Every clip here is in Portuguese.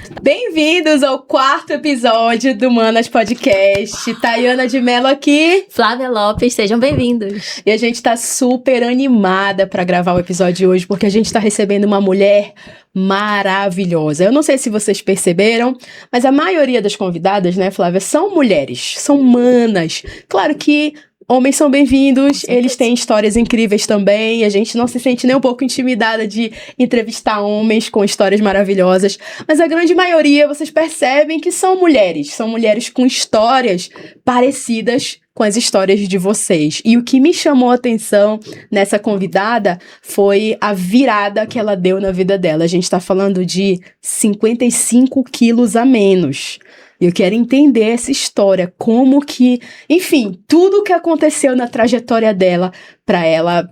Bem-vindos ao 4º episódio do Manas Podcast. Tayana de Mello aqui. Flávia Lopes, sejam bem-vindos. E a gente tá super animada para gravar o episódio de hoje, porque a gente tá recebendo uma mulher maravilhosa. Eu não sei se vocês perceberam, mas a maioria das convidadas, né, Flávia, são mulheres, são manas. Claro que homens são bem-vindos, eles têm histórias incríveis também, a gente não se sente nem um pouco intimidada de entrevistar homens com histórias maravilhosas, mas a grande maioria, vocês percebem que são mulheres com histórias parecidas com as histórias de vocês. E o que me chamou a atenção nessa convidada foi a virada que ela deu na vida dela. A gente tá falando de 55 quilos a menos. Eu quero entender essa história, como que, enfim, tudo o que aconteceu na trajetória dela para ela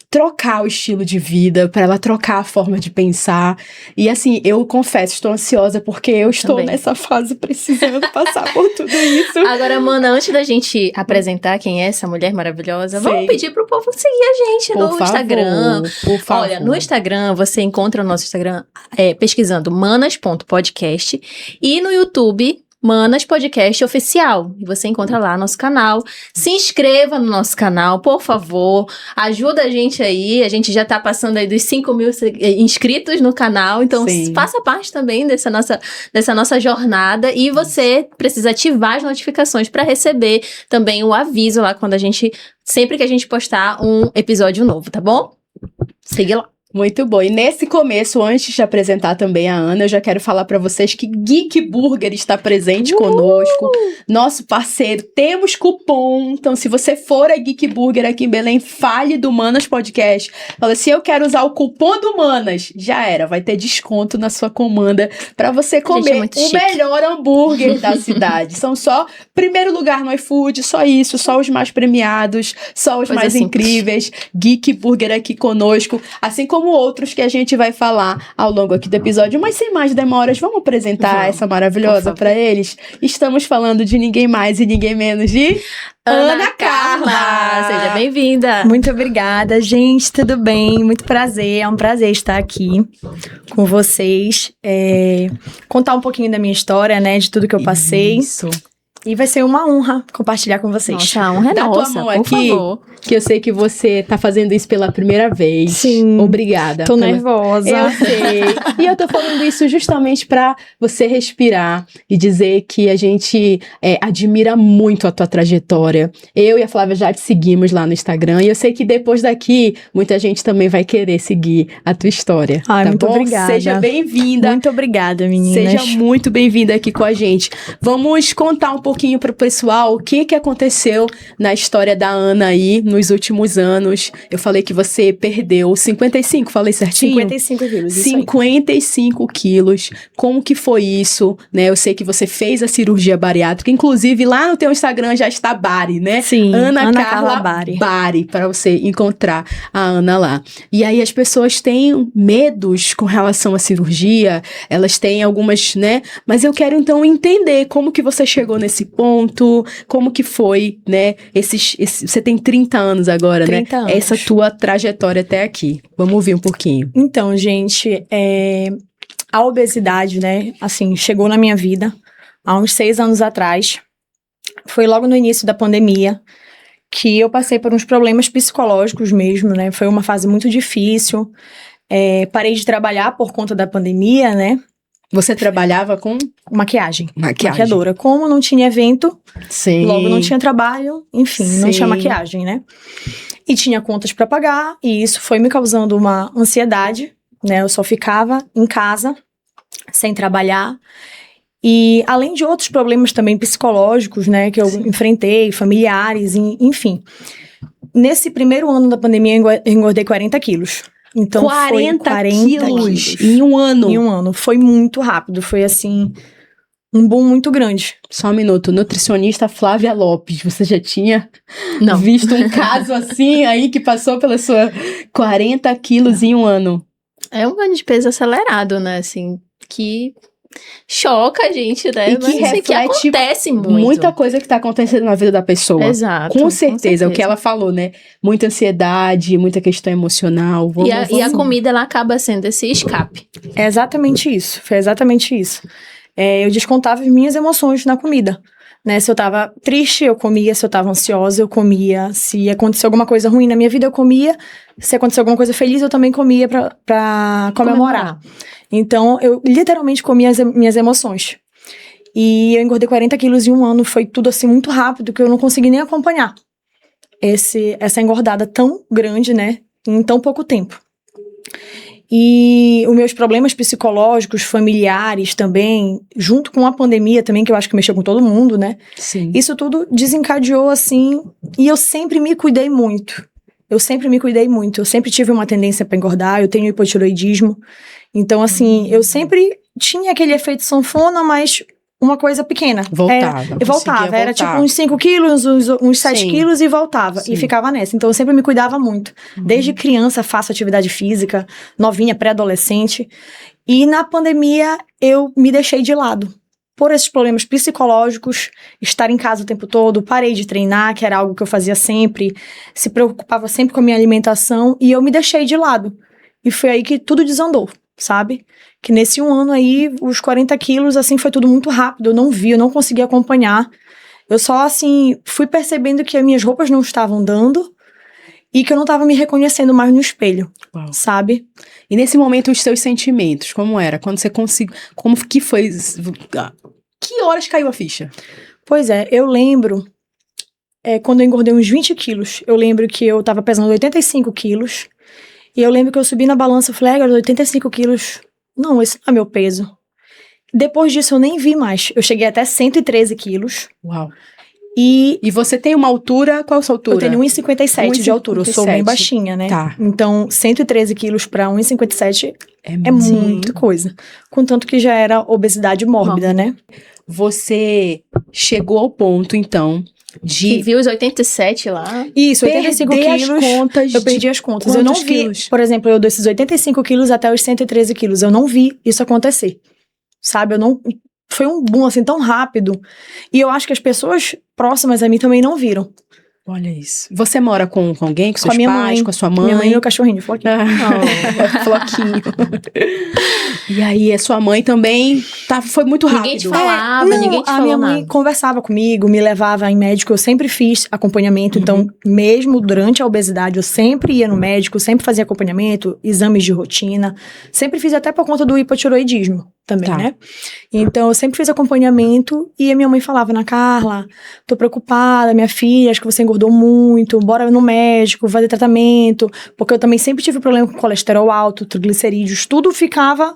trocar o estilo de vida, para ela trocar a forma de pensar. E assim, eu confesso, estou ansiosa porque eu estou também nessa fase precisando passar por tudo isso. Agora, Mana, antes da gente apresentar quem é essa mulher maravilhosa, vamos pedir pro povo seguir a gente no Instagram. Por favor. Olha, no Instagram, você encontra o nosso Instagram pesquisando manas.podcast e no YouTube Manas Podcast Oficial, e você encontra lá nosso canal. Se inscreva no nosso canal, por favor, ajuda a gente aí, a gente já tá passando aí dos 5 mil inscritos no canal, então faça parte também dessa nossa jornada, e você precisa ativar as notificações para receber também o aviso lá sempre que a gente postar um episódio novo, tá bom? Siga lá. Muito bom. E nesse começo, antes de apresentar também a Ana, eu já quero falar para vocês que Geek Burger está presente conosco, nosso parceiro. Temos cupom, então se você for a Geek Burger aqui em Belém, fale do Manas Podcast. Fala assim, eu quero usar o cupom do Manas. Já era, vai ter desconto na sua comanda para você comer o melhor hambúrguer da cidade. São só primeiro lugar no iFood, só isso, só os mais premiados, só os mais incríveis. Geek Burger aqui conosco, assim como outros que a gente vai falar ao longo aqui do episódio, mas sem mais demoras, vamos apresentar essa maravilhosa para eles. Estamos falando de ninguém mais e ninguém menos de Ana Carla. Seja bem-vinda. Muito obrigada, gente, tudo bem? Muito prazer, é um prazer estar aqui com vocês, contar um pouquinho da minha história, né, de tudo que eu passei. Isso. E vai ser uma honra compartilhar com vocês. Nossa, a honra é nossa, tua mão aqui, favor. Que eu sei que você tá fazendo isso pela primeira vez. Sim. Obrigada. Tô nervosa. Eu sei. E eu tô falando isso justamente pra você respirar e dizer que a gente admira muito a tua trajetória. Eu e a Flávia já te seguimos lá no Instagram e eu sei que depois daqui muita gente também vai querer seguir a tua história. Ai, tá muito bom? obrigada. Seja bem-vinda. Muito obrigada, meninas. Seja muito bem-vinda aqui com a gente. Vamos contar um pouquinho pro pessoal o que aconteceu na história da Ana aí nos últimos anos. Eu falei que você perdeu 55, falei certinho? 55 quilos, 55 quilos. Como que foi isso, né? Eu sei que você fez a cirurgia bariátrica, inclusive lá no teu Instagram já está Bari, né? Sim, Ana Carla Bari, para você encontrar a Ana lá. E aí as pessoas têm medos com relação à cirurgia, elas têm algumas, né? Mas eu quero então entender como que você chegou nesse ponto, como que foi, né? Você tem 30 anos agora, 30 né? anos. Essa tua trajetória até aqui. Vamos ouvir um pouquinho. Então, gente, a obesidade, né, assim, chegou na minha vida há uns 6 anos atrás. Foi logo no início da pandemia que eu passei por uns problemas psicológicos mesmo, né? Foi uma fase muito difícil. Parei de trabalhar por conta da pandemia, né? Você trabalhava com? Maquiagem. Maquiagem. Maquiadora. Como não tinha evento, Sim. Logo não tinha trabalho, enfim, não Sim. tinha maquiagem, né? E tinha contas pra pagar, e isso foi me causando uma ansiedade, né? Eu só ficava em casa, sem trabalhar. E além de outros problemas também psicológicos, né? Que eu enfrentei, familiares, enfim. Nesse primeiro ano da pandemia, eu engordei 40 quilos. Então 40 quilos em um ano. Em um ano. Foi muito rápido. Foi assim, um boom muito grande. Só um minuto. Nutricionista Flávia Lopes. Você já tinha visto um caso assim aí que passou pela sua 40 quilos em um ano? É um ganho de peso acelerado, né? Assim, que choca a gente, né? E que Mas isso aqui reflete acontece muito. Muita coisa que tá acontecendo na vida da pessoa. Exato. Com certeza, o que ela falou, né? Muita ansiedade, muita questão emocional. E a comida, ela acaba sendo esse escape. É exatamente isso. Foi exatamente isso. Eu descontava as minhas emoções na comida. Né? Se eu tava triste, eu comia. Se eu tava ansiosa, eu comia. Se aconteceu alguma coisa ruim na minha vida, eu comia. Se aconteceu alguma coisa feliz, eu também comia pra comemorar. Então, eu literalmente comia as minhas emoções. E eu engordei 40 quilos em um ano. Foi tudo assim muito rápido que eu não consegui nem acompanhar essa engordada tão grande, né? Em tão pouco tempo. E os meus problemas psicológicos, familiares também, junto com a pandemia também, que eu acho que mexeu com todo mundo, né? Sim. Isso tudo desencadeou assim, e eu sempre me cuidei muito. Eu sempre tive uma tendência para engordar, eu tenho hipotireoidismo. Então, assim, eu sempre tinha aquele efeito sanfona, mas uma coisa pequena. Voltava. Era tipo uns 5 quilos, uns 7 Sim. quilos e voltava. Sim. E ficava nessa. Então eu sempre me cuidava muito. Desde criança faço atividade física, novinha, pré-adolescente. E na pandemia eu me deixei de lado. Por esses problemas psicológicos, estar em casa o tempo todo, parei de treinar, que era algo que eu fazia sempre, se preocupava sempre com a minha alimentação, e eu me deixei de lado. E foi aí que tudo desandou, sabe? Que nesse um ano aí, os 40 quilos, assim, foi tudo muito rápido. Eu não consegui acompanhar. Eu só, assim, fui percebendo que as minhas roupas não estavam dando e que eu não estava me reconhecendo mais no espelho, sabe? E nesse momento, os seus sentimentos, como era? Quando você conseguiu... Como que foi... Que horas caiu a ficha? Pois é, eu lembro... quando eu engordei uns 20 quilos, eu lembro que eu tava pesando 85 quilos. E eu lembro que eu subi na balança, eu falei, 85 quilos... Não, esse não é meu peso. Depois disso, eu nem vi mais. Eu cheguei até 113 quilos. Uau. E você tem uma altura... Qual a sua altura? Eu tenho 1,57 de altura. Eu sou bem baixinha, né? Tá. Então, 113 quilos pra 1,57 é muita coisa. Contanto que já era obesidade mórbida, né? Você chegou ao ponto, então... Que viu os 87 lá. Isso, 85 quilos. Eu perdi as contas. Eu não vi, quilos? Por exemplo, eu desses 85 quilos até os 113 quilos. Eu não vi isso acontecer. Sabe? Foi um boom assim tão rápido. E eu acho que as pessoas próximas a mim também não viram. Olha isso. Você mora com alguém? Com seus a minha pais? Mãe. Com a sua mãe? Minha mãe e meu cachorrinho, Floquinho. Floquinho. E aí, a sua mãe também foi muito rápido. Ninguém te falava, ninguém te falou a minha mãe conversava comigo, me levava em médico. Eu sempre fiz acompanhamento. Então, mesmo durante a obesidade, eu sempre ia no médico, sempre fazia acompanhamento, exames de rotina. Sempre fiz até por conta do hipotireoidismo também, né? Então, eu sempre fiz acompanhamento e a minha mãe falava, Ana Carla, tô preocupada, minha filha, acho que você engordou muito, bora no médico, fazer tratamento, porque eu também sempre tive problema com colesterol alto, triglicerídeos, tudo ficava,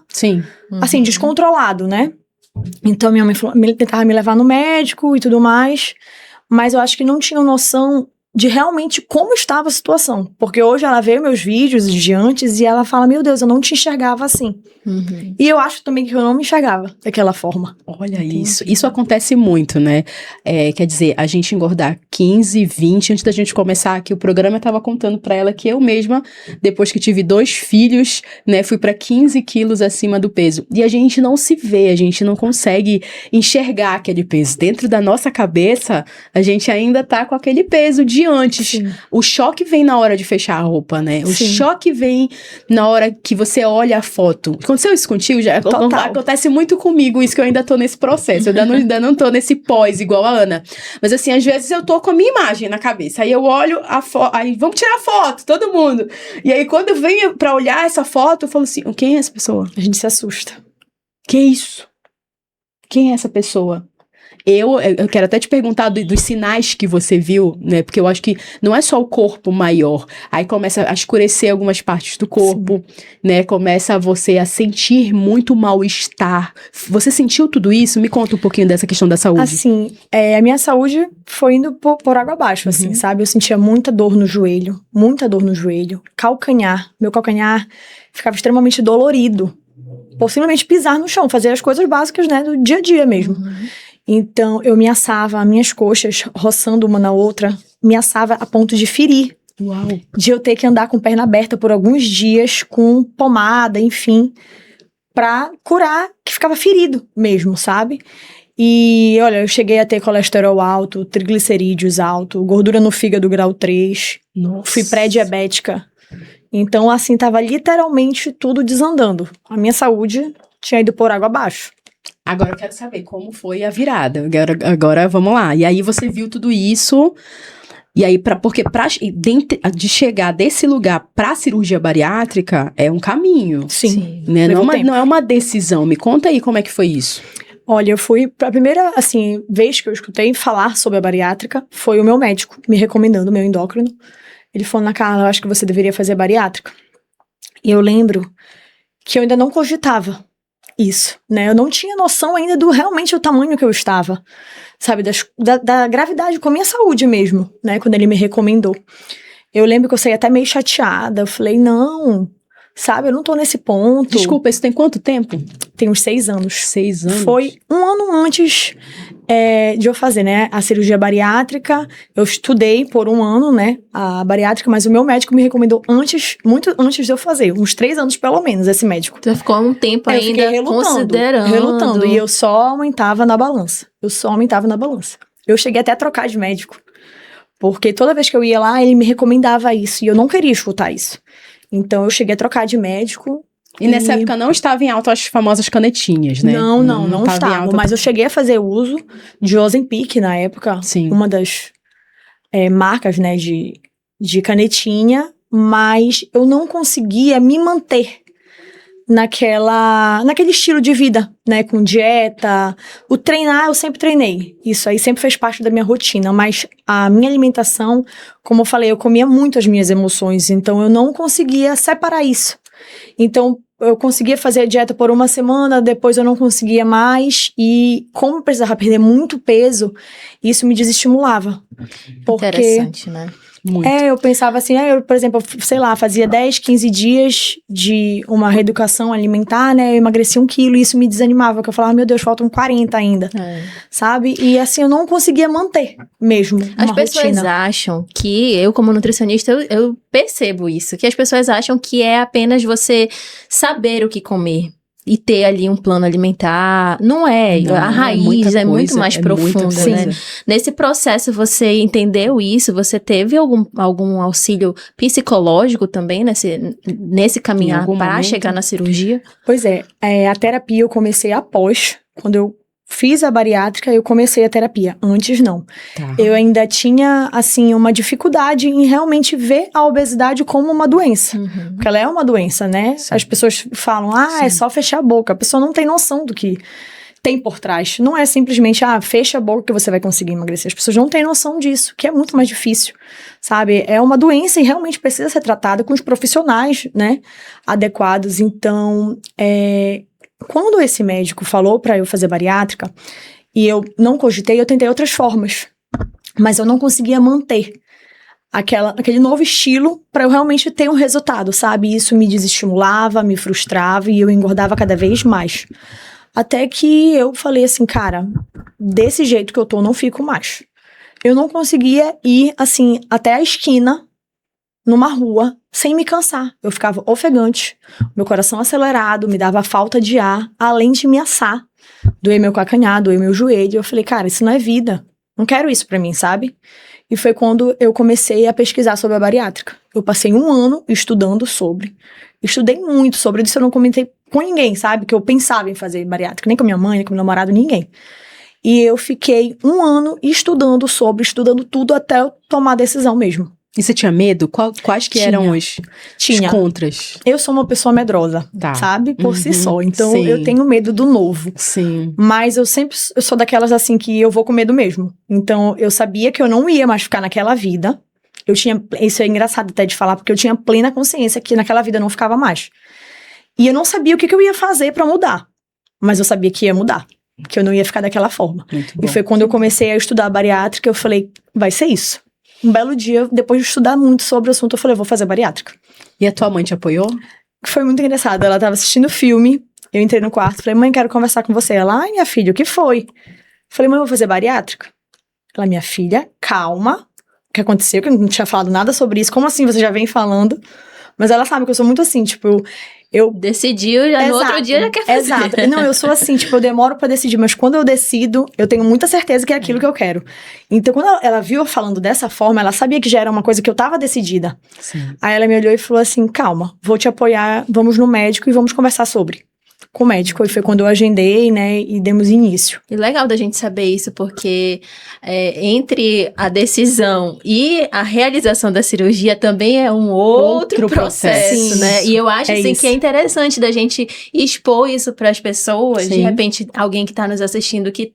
assim, descontrolado, né? Então, minha mãe tentava me levar no médico e tudo mais, mas eu acho que não tinha noção de realmente como estava a situação. Porque hoje ela vê meus vídeos de antes e ela fala, meu Deus, eu não te enxergava assim. E eu acho também que eu não me enxergava daquela forma. Olha isso. Isso acontece muito, né? Quer dizer, a gente engordar 15, 20, antes da gente começar aqui o programa, eu tava contando pra ela que eu mesma, depois que tive 2 filhos, né, fui pra 15 quilos acima do peso. E a gente não se vê, a gente não consegue enxergar aquele peso. Dentro da nossa cabeça, a gente ainda tá com aquele peso de antes. Sim. O choque vem na hora de fechar a roupa, né? O choque vem na hora que você olha a foto. Aconteceu isso contigo? Já acontece muito comigo, isso que eu ainda tô nesse processo. Eu ainda não tô nesse pós, igual a Ana. Mas assim, às vezes eu tô com a minha imagem na cabeça. Aí eu olho a foto, aí vamos tirar a foto, todo mundo. E aí quando eu venho pra olhar essa foto, eu falo assim, quem é essa pessoa? A gente se assusta. Que isso? Quem é essa pessoa? Eu quero até te perguntar dos sinais que você viu, né? Porque eu acho que não é só o corpo maior. Aí começa a escurecer algumas partes do corpo, né? Começa você a sentir muito mal-estar. Você sentiu tudo isso? Me conta um pouquinho dessa questão da saúde. Assim, a minha saúde foi indo por água abaixo, assim, sabe? Eu sentia muita dor no joelho. Calcanhar. Meu calcanhar ficava extremamente dolorido. Possivelmente pisar no chão, fazer as coisas básicas, né? Do dia a dia mesmo. Então, eu me assava, as minhas coxas roçando uma na outra, me assava a ponto de ferir. Uau. De eu ter que andar com perna aberta por alguns dias, com pomada, enfim. pra curar que ficava ferido mesmo, sabe? E, olha, eu cheguei a ter colesterol alto, triglicerídeos alto, gordura no fígado grau 3, Nossa. fui pré-diabética. Então, assim, tava literalmente tudo desandando. A minha saúde tinha ido por água abaixo. Agora eu quero saber como foi a virada. Agora vamos lá. E aí você viu tudo isso. E aí, porque de chegar desse lugar pra cirurgia bariátrica é um caminho. Sim. Né? Levou tempo. Não é uma decisão. Me conta aí como é que foi isso. Olha, eu fui, a primeira, assim, vez que eu escutei falar sobre a bariátrica foi o meu médico me recomendando, o meu endócrino. Ele falou, Ana Carla, eu acho que você deveria fazer bariátrica. E eu lembro que eu ainda não cogitava isso, né? Eu não tinha noção ainda do realmente o tamanho que eu estava, sabe? Da gravidade com a minha saúde mesmo, né? Quando ele me recomendou. Eu lembro que eu saí até meio chateada. Eu falei, não, sabe? Eu não tô nesse ponto. Desculpa, isso tem quanto tempo? Tem uns 6 anos. 6 anos? Foi um ano antes de eu fazer, né? A cirurgia bariátrica. Eu estudei por um ano, né? A bariátrica, mas o meu médico me recomendou antes, muito antes de eu fazer. Uns 3 anos, pelo menos, esse médico. Você ficou um tempo Eu ainda fiquei relutando. Relutando. E eu só aumentava na balança. Eu cheguei até a trocar de médico. Porque toda vez que eu ia lá, ele me recomendava isso. E eu não queria escutar isso. Então, eu cheguei a trocar de médico. E nessa época não estava em alta as famosas canetinhas, né? Não estava. Mas eu cheguei a fazer uso de Ozempic na época. Sim. Uma das marcas, né, de canetinha. Mas eu não conseguia me manter naquele estilo de vida, né, com dieta. O treinar, eu sempre treinei. Isso aí sempre fez parte da minha rotina. Mas a minha alimentação, como eu falei, eu comia muito as minhas emoções. Então, eu não conseguia separar isso. Então, eu conseguia fazer a dieta por uma semana, depois eu não conseguia mais. E como eu precisava perder muito peso, isso me desestimulava. Porque interessante, né? Muito. eu pensava assim, eu, por exemplo, sei lá, fazia 10, 15 dias de uma reeducação alimentar, né? Eu emagreci 1 quilo e isso me desanimava, porque eu falava, meu Deus, faltam 40 ainda, sabe? E assim, eu não conseguia manter mesmo uma As pessoas rotina. acham que, eu como nutricionista, eu percebo isso, que as pessoas acham que é apenas você saber o que comer. E ter ali um plano alimentar, não é, Não, a raiz é muito mais profunda, muita né? coisa. Nesse processo você entendeu isso? Você teve algum auxílio psicológico também nesse caminhar algum para momento? chegar na cirurgia? Pois é, a terapia eu comecei após, quando eu fiz a bariátrica, eu comecei a terapia. Antes, não. Tá. Eu ainda tinha, assim, uma dificuldade em realmente ver a obesidade como uma doença. Uhum. Porque ela é uma doença, né? Sim. As pessoas falam, Sim. é só fechar a boca. A pessoa não tem noção do que tem por trás. Não é simplesmente, fecha a boca que você vai conseguir emagrecer. As pessoas não têm noção disso, que é muito mais difícil, sabe? É uma doença e realmente precisa ser tratada com os profissionais, né, adequados. Então, quando esse médico falou pra eu fazer bariátrica, e eu não cogitei, eu tentei outras formas. Mas eu não conseguia manter aquele novo estilo pra eu realmente ter um resultado, sabe? Isso me desestimulava, me frustrava e eu engordava cada vez mais. Até que eu falei assim, cara, desse jeito que eu tô, não fico mais. Eu não conseguia ir, assim, até a esquina, numa rua, sem me cansar. Eu ficava ofegante, meu coração acelerado, me dava falta de ar, além de me assar. Doer meu calcanhar, doer meu joelho. Eu falei, cara, isso não é vida. Não quero isso pra mim, sabe? E foi quando eu comecei a pesquisar sobre a bariátrica. Eu passei 1 ano estudando sobre. Estudei muito sobre isso, eu não comentei com ninguém, sabe? Que eu pensava em fazer bariátrica, nem com minha mãe, nem com meu namorado, ninguém. E eu fiquei 1 ano estudando tudo até eu tomar a decisão mesmo. E você tinha medo? Quais que eram os contras? Eu sou uma pessoa medrosa, sabe? Por si só. Então, eu tenho medo do novo. Sim. Mas eu sou daquelas assim que eu vou com medo mesmo. Então, eu sabia que eu não ia mais ficar naquela vida. Isso é engraçado até de falar, porque eu tinha plena consciência que naquela vida eu não ficava mais. E eu não sabia o que eu ia fazer pra mudar. Mas eu sabia que ia mudar. Que eu não ia ficar daquela forma. Muito bom. E foi quando eu comecei a estudar bariátrica, eu falei, vai ser isso. Um belo dia, depois de estudar muito sobre o assunto, eu falei, eu vou fazer bariátrica. E a tua mãe te apoiou? Foi muito engraçado. Ela tava assistindo filme, eu entrei no quarto, falei, mãe, quero conversar com você. Ela, ai, minha filha, o que foi? Falei, mãe, eu vou fazer bariátrica? Ela, minha filha, calma. O que aconteceu? Que eu não tinha falado nada sobre isso. Como assim você já vem falando? Mas ela sabe que eu sou muito assim, tipo, Eu Decidiu, já no outro dia já quer fazer. Exato. Não, eu sou assim, tipo, eu demoro pra decidir, mas quando eu decido, eu tenho muita certeza que é aquilo que eu quero. Então, quando ela viu eu falando dessa forma, ela sabia que já era uma coisa que eu tava decidida. Sim. Aí ela me olhou e falou assim, calma, vou te apoiar, vamos no médico e vamos conversar sobre. Com o médico, e foi quando eu agendei, né, e demos início. E legal da gente saber isso, porque entre a decisão e a realização da cirurgia também é um outro processo, processo. né? E eu acho assim, isso. que é interessante da gente expor isso para as pessoas, de Sim. repente alguém que está nos assistindo que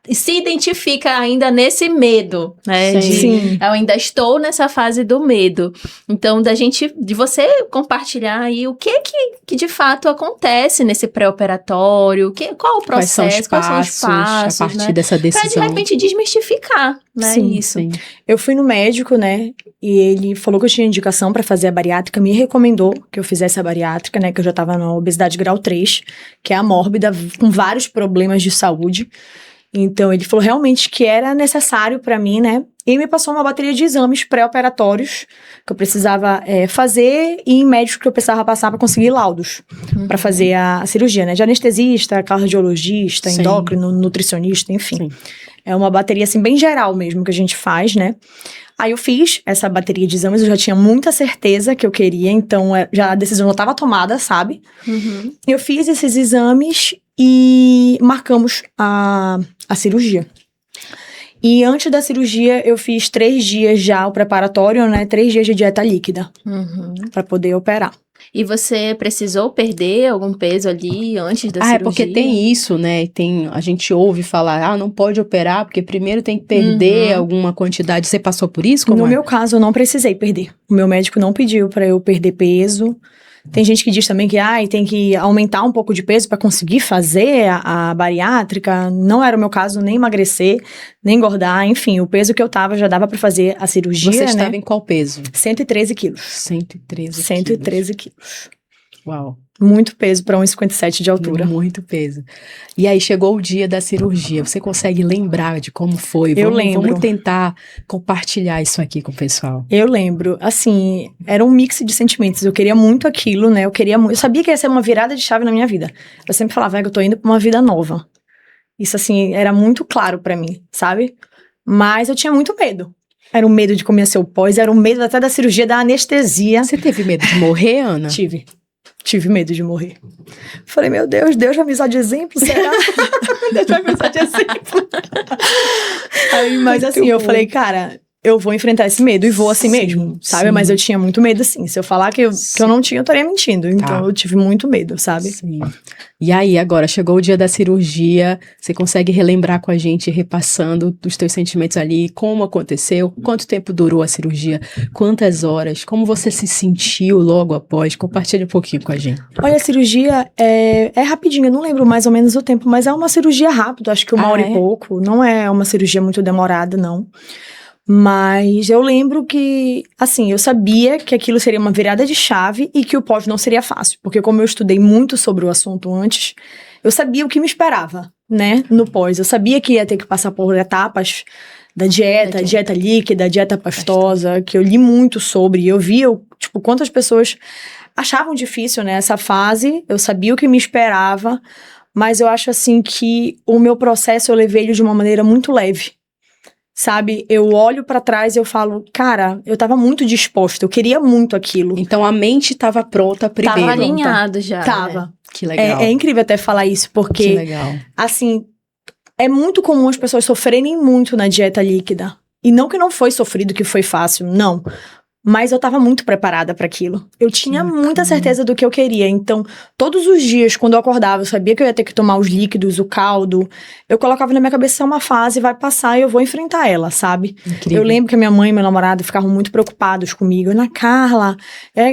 se identifica ainda nesse medo, né? Sim. Sim. Eu ainda estou nessa fase do medo. Então, de você compartilhar aí o que de fato acontece nesse pré-operatório, qual o Quais são os processo, quais são os passos, a partir né? dessa Pra, decisão. de repente, desmistificar, né? Sim, Isso. Sim. Eu fui no médico, né, e ele falou que eu tinha indicação pra fazer a bariátrica, me recomendou que eu fizesse a bariátrica, né, que eu já tava na obesidade grau 3, que é a mórbida, com vários problemas de saúde. Então, ele falou realmente que era necessário pra mim, né, e me passou uma bateria de exames pré-operatórios que eu precisava fazer e em médicos que eu precisava passar pra conseguir laudos, pra fazer a cirurgia, né, de anestesista, cardiologista, Sim. endócrino, nutricionista, enfim. Sim. É uma bateria, assim, bem geral mesmo que a gente faz, né. Aí eu fiz essa bateria de exames, eu já tinha muita certeza que eu queria, então já a decisão já estava tomada, sabe? Uhum. Eu fiz esses exames e marcamos a cirurgia. E antes da cirurgia, eu fiz 3 dias já o preparatório, né? 3 dias de dieta líquida, Uhum. pra poder operar. E você precisou perder algum peso ali antes da cirurgia? É porque tem isso, né? A gente ouve falar, não pode operar, porque primeiro tem que perder alguma quantidade. Você passou por isso? Como No é? meu caso, eu não precisei perder. O meu médico não pediu pra eu perder peso. Tem gente que diz também que tem que aumentar um pouco de peso pra conseguir fazer a bariátrica. Não era o meu caso, nem emagrecer, nem engordar. Enfim, o peso que eu tava já dava pra fazer a cirurgia, Você né? estava em qual peso? 113 quilos. 113 113 quilos. quilos. Uau. Muito peso pra 1,57 de altura. Muito peso. E aí chegou o dia da cirurgia. Você consegue lembrar de como foi? Eu lembro. Vamos tentar compartilhar isso aqui com o pessoal. Eu lembro, assim, era um mix de sentimentos. Eu queria muito aquilo, né? Eu sabia que ia ser uma virada de chave na minha vida. Eu sempre falava, eu tô indo pra uma vida nova. Isso, assim, era muito claro pra mim, sabe? Mas eu tinha muito medo. Era o medo de comer seu pós, era o medo até da cirurgia, da anestesia. Você teve medo de morrer, Ana? Tive medo de morrer. Falei, meu Deus vai me usar de exemplo, será? Deus vai me usar de exemplo. Mas assim, eu falei, cara, eu vou enfrentar esse medo e vou assim mesmo, sabe? Sim. Mas eu tinha muito medo, sim. Se eu falar que eu não tinha, eu estaria mentindo. Então, eu tive muito medo, sabe? Sim. E aí, agora, chegou o dia da cirurgia, você consegue relembrar com a gente, repassando dos teus sentimentos ali, como aconteceu, quanto tempo durou a cirurgia, quantas horas, como você se sentiu logo após? Compartilha um pouquinho com a gente. Olha, a cirurgia é rapidinho, eu não lembro mais ou menos o tempo, mas é uma cirurgia rápida, acho que 1 hora e pouco. Não é uma cirurgia muito demorada, não. Mas eu lembro que, assim, eu sabia que aquilo seria uma virada de chave e que o pós não seria fácil. Porque como eu estudei muito sobre o assunto antes, eu sabia o que me esperava, né, no pós. Eu sabia que ia ter que passar por etapas da dieta líquida, dieta pastosa, que eu li muito sobre. Eu via, tipo, quantas pessoas achavam difícil, né, essa fase. Eu sabia o que me esperava, mas eu acho, assim, que o meu processo eu levei ele de uma maneira muito leve. Sabe, eu olho pra trás e eu falo, cara, eu tava muito disposta, eu queria muito aquilo. Então, a mente estava pronta primeiro. Tava alinhado já. Tava. Né? Que legal. É incrível até falar isso, Que porque, legal. assim, é muito comum as pessoas sofrerem muito na dieta líquida. E não que não foi sofrido, que foi fácil, não. Mas eu tava muito preparada pra aquilo. Eu tinha muita certeza do que eu queria. Então, todos os dias, quando eu acordava, eu sabia que eu ia ter que tomar os líquidos, o caldo. Eu colocava na minha cabeça, é uma fase, vai passar e eu vou enfrentar ela, sabe? Incrível. Eu lembro que a minha mãe e meu namorado ficavam muito preocupados comigo. Ana Carla,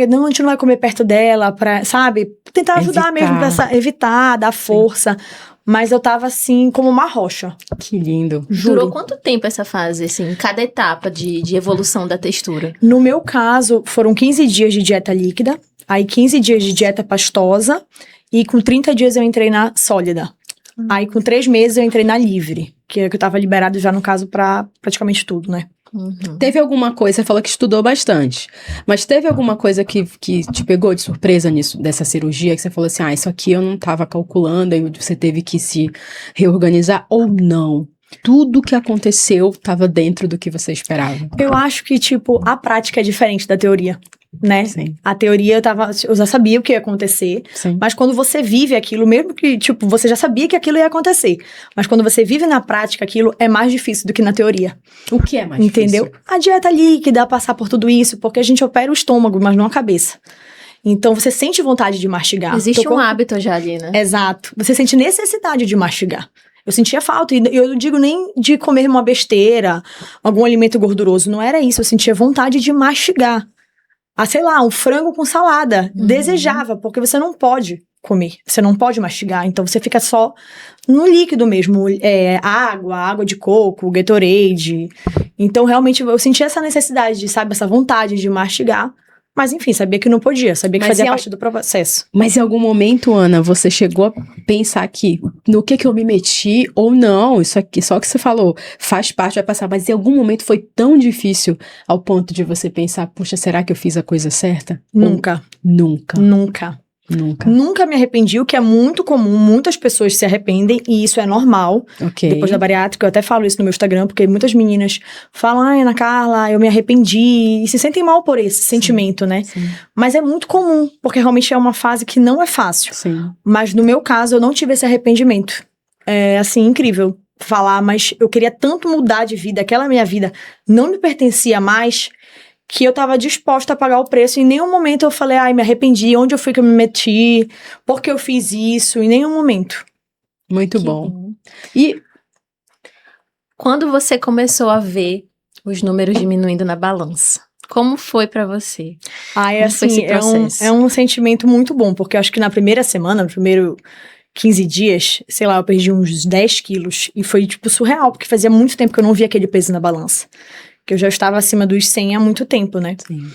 não, a gente não vai comer perto dela, sabe? Tentar ajudar mesmo, pra evitar, dar força. Mas eu tava, assim, como uma rocha. Que lindo. Juro. Durou quanto tempo essa fase, assim, cada etapa de evolução da textura? No meu caso, foram 15 dias de dieta líquida, aí 15 dias de dieta pastosa, e com 30 dias eu entrei na sólida. Aí com 3 meses eu entrei na livre, que eu tava liberada já, no caso, pra praticamente tudo, né? Teve alguma coisa, você falou que estudou bastante, mas teve alguma coisa que te pegou de surpresa nisso, dessa cirurgia, que você falou assim, isso aqui eu não estava calculando, aí você teve que se reorganizar, ou não? Tudo que aconteceu estava dentro do que você esperava? Eu acho que, tipo, a prática é diferente da teoria, né? Sim. A teoria eu já sabia o que ia acontecer, Sim. mas quando você vive aquilo, mesmo que, tipo, você já sabia que aquilo ia acontecer, mas quando você vive na prática aquilo, é mais difícil do que na teoria. O que é mais Entendeu? difícil? A dieta líquida, passar por tudo isso, porque a gente opera o estômago, mas não a cabeça. Então, você sente vontade de mastigar. Existe Teu corpo- hábito já ali, né? Exato. Você sente necessidade de mastigar. Eu sentia falta, e eu não digo nem de comer uma besteira, algum alimento gorduroso, não era isso, eu sentia vontade de mastigar. Sei lá, um frango com salada, desejava, porque você não pode comer, você não pode mastigar, então você fica só no líquido mesmo, água de coco, Gatorade, então realmente eu sentia essa necessidade, sabe, essa vontade de mastigar, mas enfim, sabia que não podia, sabia que Mas fazia parte do processo. Mas em algum momento, Ana, você chegou a pensar que no que eu me meti ou não, isso aqui, só que você falou, faz parte, vai passar, mas em algum momento foi tão difícil ao ponto de você pensar, puxa, será que eu fiz a coisa certa? Nunca. Ou nunca. Nunca. Nunca. Nunca me arrependi, o que é muito comum, muitas pessoas se arrependem e isso é normal. Ok. Depois da bariátrica, eu até falo isso no meu Instagram, porque muitas meninas falam, Ana Carla, eu me arrependi, e se sentem mal por esse sentimento, né? Sim. Mas é muito comum, porque realmente é uma fase que não é fácil. Sim. Mas no meu caso, eu não tive esse arrependimento. É, assim, incrível falar, mas eu queria tanto mudar de vida, aquela minha vida não me pertencia mais, que eu tava disposta a pagar o preço. Em nenhum momento eu falei, me arrependi, onde eu fui que eu me meti, por que eu fiz isso, em nenhum momento. Muito Que bom. E quando você começou a ver os números diminuindo na balança, como foi pra você? Como foi esse Assim, processo? é um sentimento muito bom, porque eu acho que na primeira semana, no primeiro 15 dias, sei lá, eu perdi uns 10 quilos, e foi, tipo, surreal, porque fazia muito tempo que eu não via aquele peso na balança. Que eu já estava acima dos 100 há muito tempo, né? sim.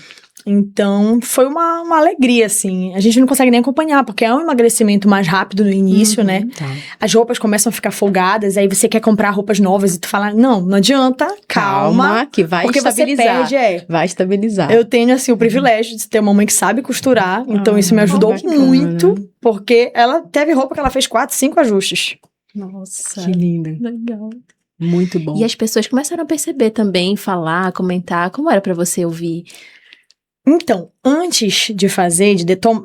Então, foi uma alegria, assim. A gente não consegue nem acompanhar, porque é um emagrecimento mais rápido no início, né? Tá. As roupas começam a ficar folgadas, aí você quer comprar roupas novas e tu fala, não adianta, calma. Que vai Porque estabilizar. você perde, Vai estabilizar. Eu tenho, assim, o privilégio de ter uma mãe que sabe costurar, então isso me ajudou bacana. muito, porque ela teve roupa que ela fez 4, 5 ajustes. Nossa, Que lindo. legal. Muito bom. E as pessoas começaram a perceber também, falar, comentar, como era pra você ouvir? Então, antes de fazer,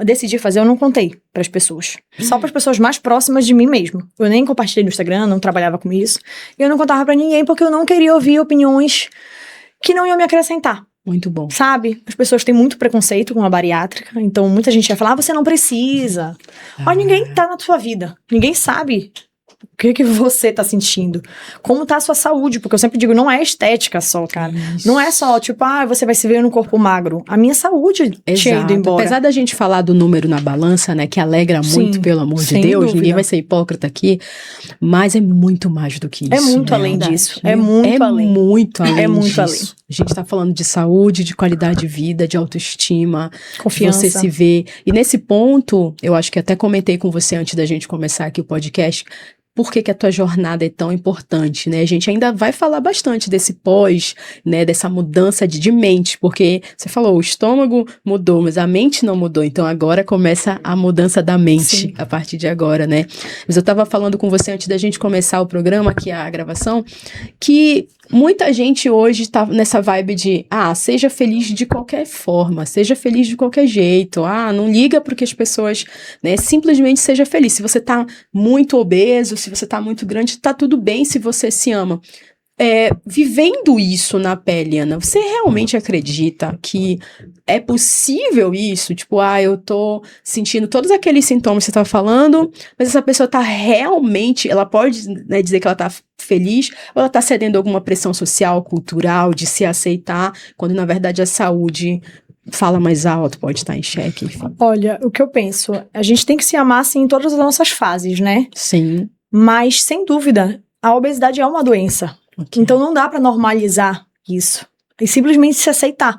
decidir fazer, eu não contei pras pessoas. Só pras pessoas mais próximas de mim mesmo. Eu nem compartilhei no Instagram, não trabalhava com isso. E eu não contava pra ninguém porque eu não queria ouvir opiniões que não iam me acrescentar. Muito bom. Sabe? As pessoas têm muito preconceito com a bariátrica, então muita gente vai falar, você não precisa. Mas ninguém tá na sua vida. Ninguém sabe o que você tá sentindo. Como tá a sua saúde, porque eu sempre digo, não é estética só, cara. Isso. Não é só, tipo, você vai se ver no corpo magro. A minha saúde tinha ido Exato. embora. Apesar da gente falar do número na balança, né, que alegra muito, Sim, pelo amor de sem Deus, dúvida. ninguém vai ser hipócrita aqui, mas é muito mais do que isso. É muito né? além Verdade. disso. É muito além. Muito além É muito disso. além. A gente tá falando de saúde, de qualidade de vida, de autoestima, Confiança. você se vê. E nesse ponto, eu acho que até comentei com você antes da gente começar aqui o podcast, por que a tua jornada é tão importante, né? A gente ainda vai falar bastante desse pós, né? Dessa mudança de mente, porque você falou, o estômago mudou, mas a mente não mudou. Então agora começa a mudança da mente, Sim. a partir de agora, né? Mas eu tava falando com você antes da gente começar o programa, aqui a gravação, que muita gente hoje tá nessa vibe de, seja feliz de qualquer forma, seja feliz de qualquer jeito, não liga porque as pessoas, né, simplesmente seja feliz. Se você tá muito obeso, se você tá muito grande, tá tudo bem se você se ama. Vivendo isso na pele, Ana, você realmente acredita que é possível isso? Tipo, eu tô sentindo todos aqueles sintomas que você tá falando, mas essa pessoa tá realmente, ela pode, né, dizer que ela tá feliz, ou ela tá cedendo a alguma pressão social, cultural, de se aceitar, quando na verdade a saúde fala mais alto, pode estar em xeque, enfim. Olha, o que eu penso, a gente tem que se amar, assim, em todas as nossas fases, né? Sim. Mas, sem dúvida, a obesidade é uma doença. Okay. Então não dá pra normalizar isso. E simplesmente se aceitar.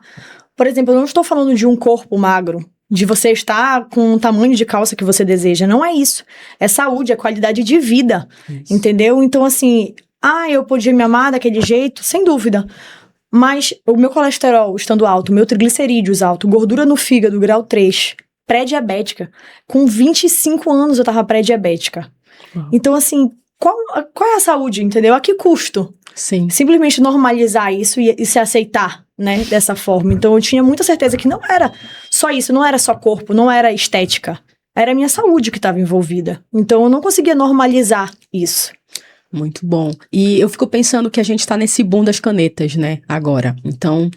Por exemplo, eu não estou falando de um corpo magro, de você estar com o tamanho de calça que você deseja. Não é isso. É saúde, é qualidade de vida. Isso. Entendeu? Então, assim, eu podia me amar daquele jeito? Sem dúvida. Mas o meu colesterol estando alto, meu triglicerídeos alto, gordura no fígado, grau 3, pré-diabética. Com 25 anos eu tava pré-diabética. Então, assim, qual é a saúde, entendeu? A que custo? Sim. Simplesmente normalizar isso e se aceitar, né, dessa forma. Então, eu tinha muita certeza que não era só isso, não era só corpo, não era estética. Era a minha saúde que estava envolvida. Então, eu não conseguia normalizar isso. Muito bom. E eu fico pensando que a gente tá nesse boom das canetas, né, agora. Então,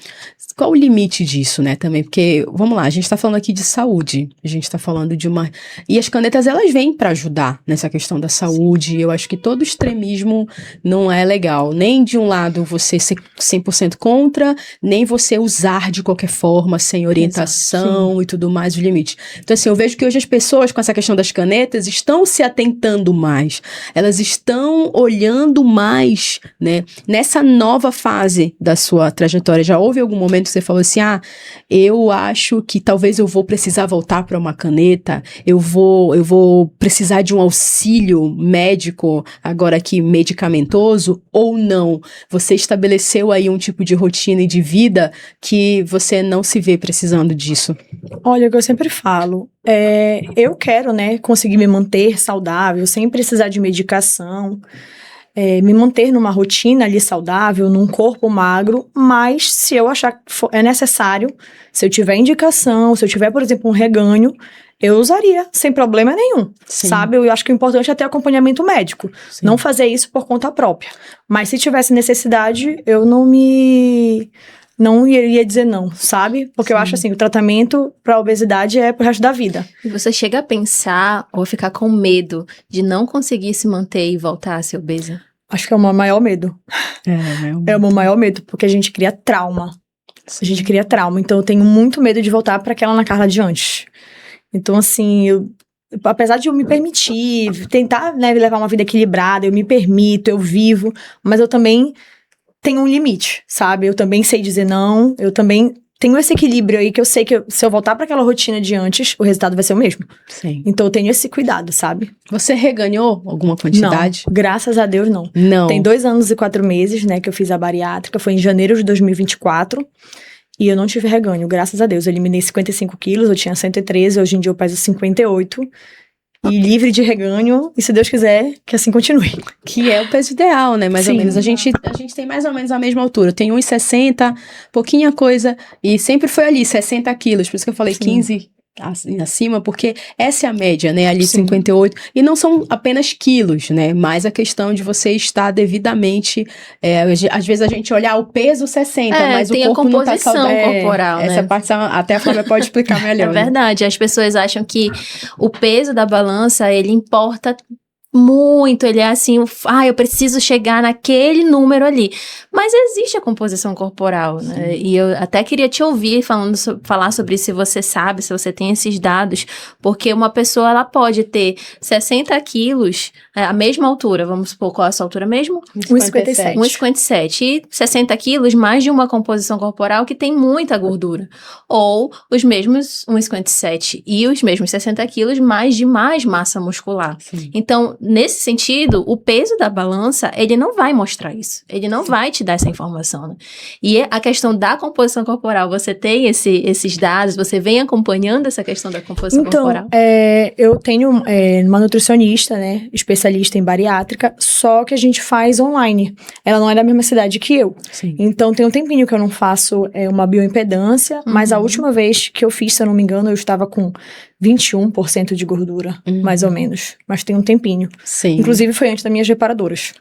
qual o limite disso, né, também? Porque, vamos lá, a gente tá falando aqui de saúde, a gente tá falando de uma... E as canetas, elas vêm pra ajudar nessa questão da saúde. Eu acho que todo extremismo não é legal. Nem de um lado você ser 100% contra, nem você usar de qualquer forma, sem orientação e tudo mais, o limite. Então, assim, eu vejo que hoje as pessoas, com essa questão das canetas, estão se atentando mais. Elas estão olhando mais, né, nessa nova fase da sua trajetória. Já houve algum momento que você falou assim, eu acho que talvez eu vou precisar voltar para uma caneta, eu vou precisar de um auxílio médico, agora aqui medicamentoso, ou não? Você estabeleceu aí um tipo de rotina e de vida que você não se vê precisando disso? Olha, o que eu sempre falo, eu quero, né, conseguir me manter saudável, sem precisar de medicação, me manter numa rotina ali saudável, num corpo magro, mas se eu achar que é necessário, se eu tiver indicação, se eu tiver, por exemplo, um reganho, eu usaria, sem problema nenhum, sabe? Eu acho que o importante é ter acompanhamento médico, não fazer isso por conta própria. Mas se tivesse necessidade, eu não iria dizer não, sabe? Porque eu acho assim, o tratamento para obesidade é pro resto da vida. E você chega a pensar ou ficar com medo de não conseguir se manter e voltar a ser obesa? Acho que é o meu maior medo. É o meu maior medo, porque a gente cria trauma. A gente cria trauma. Então eu tenho muito medo de voltar para aquela Ana Carla de antes. Então, assim, apesar de eu me permitir, tentar, né, levar uma vida equilibrada, eu me permito, eu vivo, mas eu também tenho um limite, sabe? Eu também sei dizer não, eu também tenho esse equilíbrio aí que eu sei que se eu voltar para aquela rotina de antes, o resultado vai ser o mesmo. Sim. Então eu tenho esse cuidado, sabe? Você reganhou alguma quantidade? Não, graças a Deus não. Não. Tem 2 anos e 4 meses, né, que eu fiz a bariátrica, foi em janeiro de 2024, e eu não tive reganho, graças a Deus. Eu eliminei 55 quilos, eu tinha 113, hoje em dia eu peso 58, e livre de reganho, e se Deus quiser, que assim continue. Que é o peso ideal, né? Mais ou Sim. menos. A gente tem mais ou menos a mesma altura. Tem 1,60, pouquinha coisa, e sempre foi ali, 60 quilos. Por isso que eu falei 15 acima, porque essa é a média, né? Ali 58. E não são apenas quilos, né? Mas a questão de você estar devidamente... às vezes a gente olha o peso 60, mas o corpo não tá saudável. Tem a composição corporal, né? Essa parte até a Flávia pode explicar melhor. É verdade. As pessoas acham que o peso da balança, ele importa muito, ele é assim, eu preciso chegar naquele número ali. Mas existe a composição corporal, né? E eu até queria te ouvir falar sobre isso, se você sabe, se você tem esses dados, porque uma pessoa, ela pode ter 60 quilos, a mesma altura, vamos supor, qual é a sua altura mesmo? 1,57. 1,57. E 60 quilos, mais de uma composição corporal que tem muita gordura. Ou os mesmos 1,57 e os mesmos 60 quilos, mais de mais massa muscular. Sim. Então, nesse sentido, o peso da balança, ele não vai mostrar isso. Ele não vai te dar essa informação, né? E a questão da composição corporal, você tem esses dados, você vem acompanhando essa questão da composição corporal? Eu tenho uma nutricionista, né, especialista em bariátrica, só que a gente faz online. Ela não é da mesma cidade que eu. Sim. Então, tem um tempinho que eu não faço uma bioimpedância, mas a última vez que eu fiz, se eu não me engano, eu estava com 21% de gordura, mais ou menos. Mas tem um tempinho. Sim. Inclusive, foi antes das minhas reparadoras.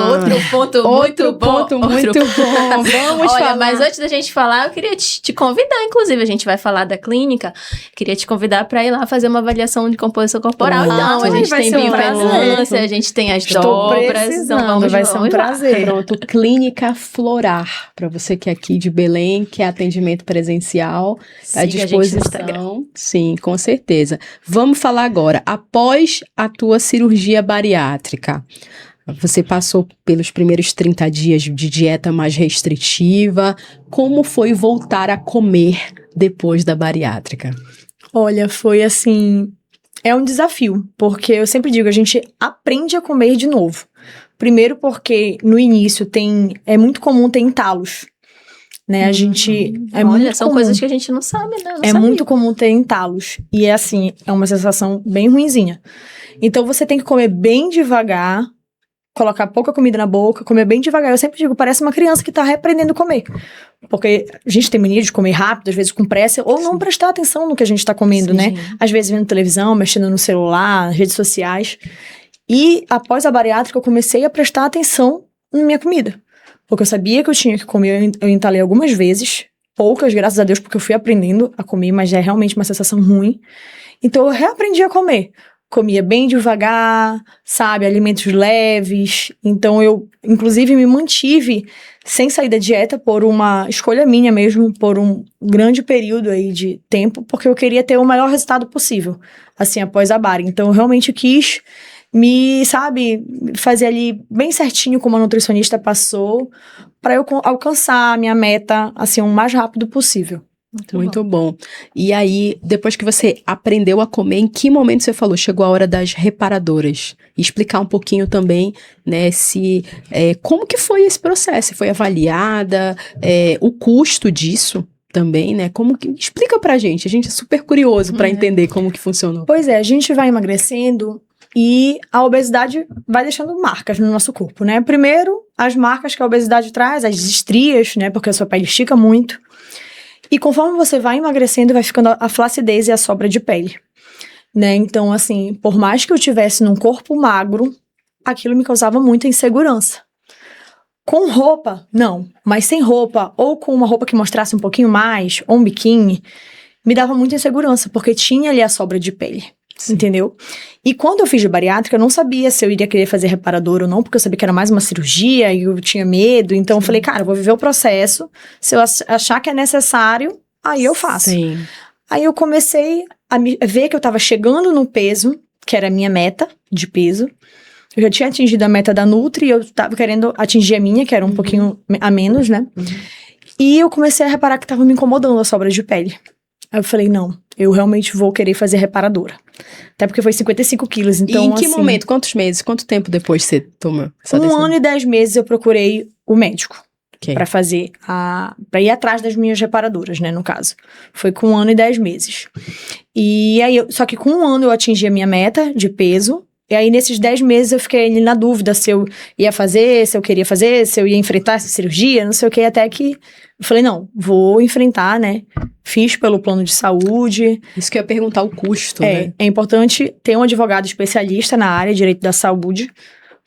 Outro ponto muito bom. Vamos Olha, falar. mas antes da gente falar, eu queria te convidar, inclusive, a gente vai falar da clínica, queria te convidar para ir lá fazer uma avaliação de composição corporal. Então, a gente tem bioimpedância, a gente tem as dobras, então vamos vai ser um prazer. Pronto, Clínica Florar, para você que é aqui de Belém, que é atendimento presencial, à disposição. Sim, com certeza. Vamos falar agora, após a tua cirurgia bariátrica, você passou pelos primeiros 30 dias de dieta mais restritiva, como foi voltar a comer depois da bariátrica? Olha, foi assim, é um desafio, porque eu sempre digo, a gente aprende a comer de novo. Primeiro porque no início é muito comum ter entalos, né? A gente Olha, são coisas que a gente não sabe, né? É muito comum ter entalos. E é assim, é uma sensação bem ruinzinha. Então você tem que comer bem devagar, colocar pouca comida na boca, comer bem devagar. Eu sempre digo, parece uma criança que tá reaprendendo a comer. Porque a gente tem mania de comer rápido, às vezes com pressa, ou não prestar atenção no que a gente tá comendo, né? Às vezes vendo televisão, mexendo no celular, nas redes sociais. E após a bariátrica, eu comecei a prestar atenção na minha comida. Porque eu sabia que eu tinha que comer, eu entalei algumas vezes, poucas, graças a Deus, porque eu fui aprendendo a comer, mas é realmente uma sensação ruim. Então eu reaprendi a comer. Comia bem devagar, sabe, alimentos leves. Então eu, inclusive, me mantive sem sair da dieta por uma escolha minha mesmo, por um grande período aí de tempo, porque eu queria ter o melhor resultado possível, assim, após a bari. Então eu realmente quis fazer ali bem certinho como a nutricionista passou, para eu alcançar a minha meta, assim, o mais rápido possível. Muito bom. E aí, depois que você aprendeu a comer, em que momento você falou, chegou a hora das reparadoras? E explicar um pouquinho também, né, como que foi esse processo? Foi avaliada, o custo disso também, né? Explica pra gente, a gente é super curioso pra entender como que funcionou. Pois é, a gente vai emagrecendo e a obesidade vai deixando marcas no nosso corpo, né? Primeiro, as marcas que a obesidade traz, as estrias, né? Porque a sua pele estica muito. E conforme você vai emagrecendo, vai ficando a flacidez e a sobra de pele, né? Então, assim, por mais que eu tivesse num corpo magro, aquilo me causava muita insegurança. Com roupa, não. Mas sem roupa, ou com uma roupa que mostrasse um pouquinho mais, ou um biquíni, me dava muita insegurança, porque tinha ali a sobra de pele. Sim. Entendeu? E quando eu fiz de bariátrica, eu não sabia se eu iria querer fazer reparador ou não, porque eu sabia que era mais uma cirurgia e eu tinha medo. Então, eu falei, cara, eu vou viver o processo. Se eu achar que é necessário, aí eu faço. Sim. Aí eu comecei a ver que eu tava chegando no peso, que era a minha meta de peso. Eu já tinha atingido a meta da Nutri e eu tava querendo atingir a minha, que era um pouquinho a menos, né? E eu comecei a reparar que tava me incomodando a sobra de pele. Aí eu falei, não, eu realmente vou querer fazer reparadora. Até porque foi 55 quilos, então e em que assim, momento, quantos meses, quanto tempo depois você tomou essa 1 decisão? ano e 10 meses eu procurei o médico. Pra fazer pra ir atrás das minhas reparadoras, né, no caso. Foi com 1 ano e 10 meses. E aí, só que com 1 ano eu atingi a minha meta de peso. E aí, nesses 10 meses, eu fiquei ali na dúvida se eu ia fazer, se eu queria fazer, se eu ia enfrentar essa cirurgia, não sei o que, até que eu falei, não, vou enfrentar, né? Fiz pelo plano de saúde. Isso que eu ia perguntar, o custo, né? É importante ter um advogado especialista na área de direito da saúde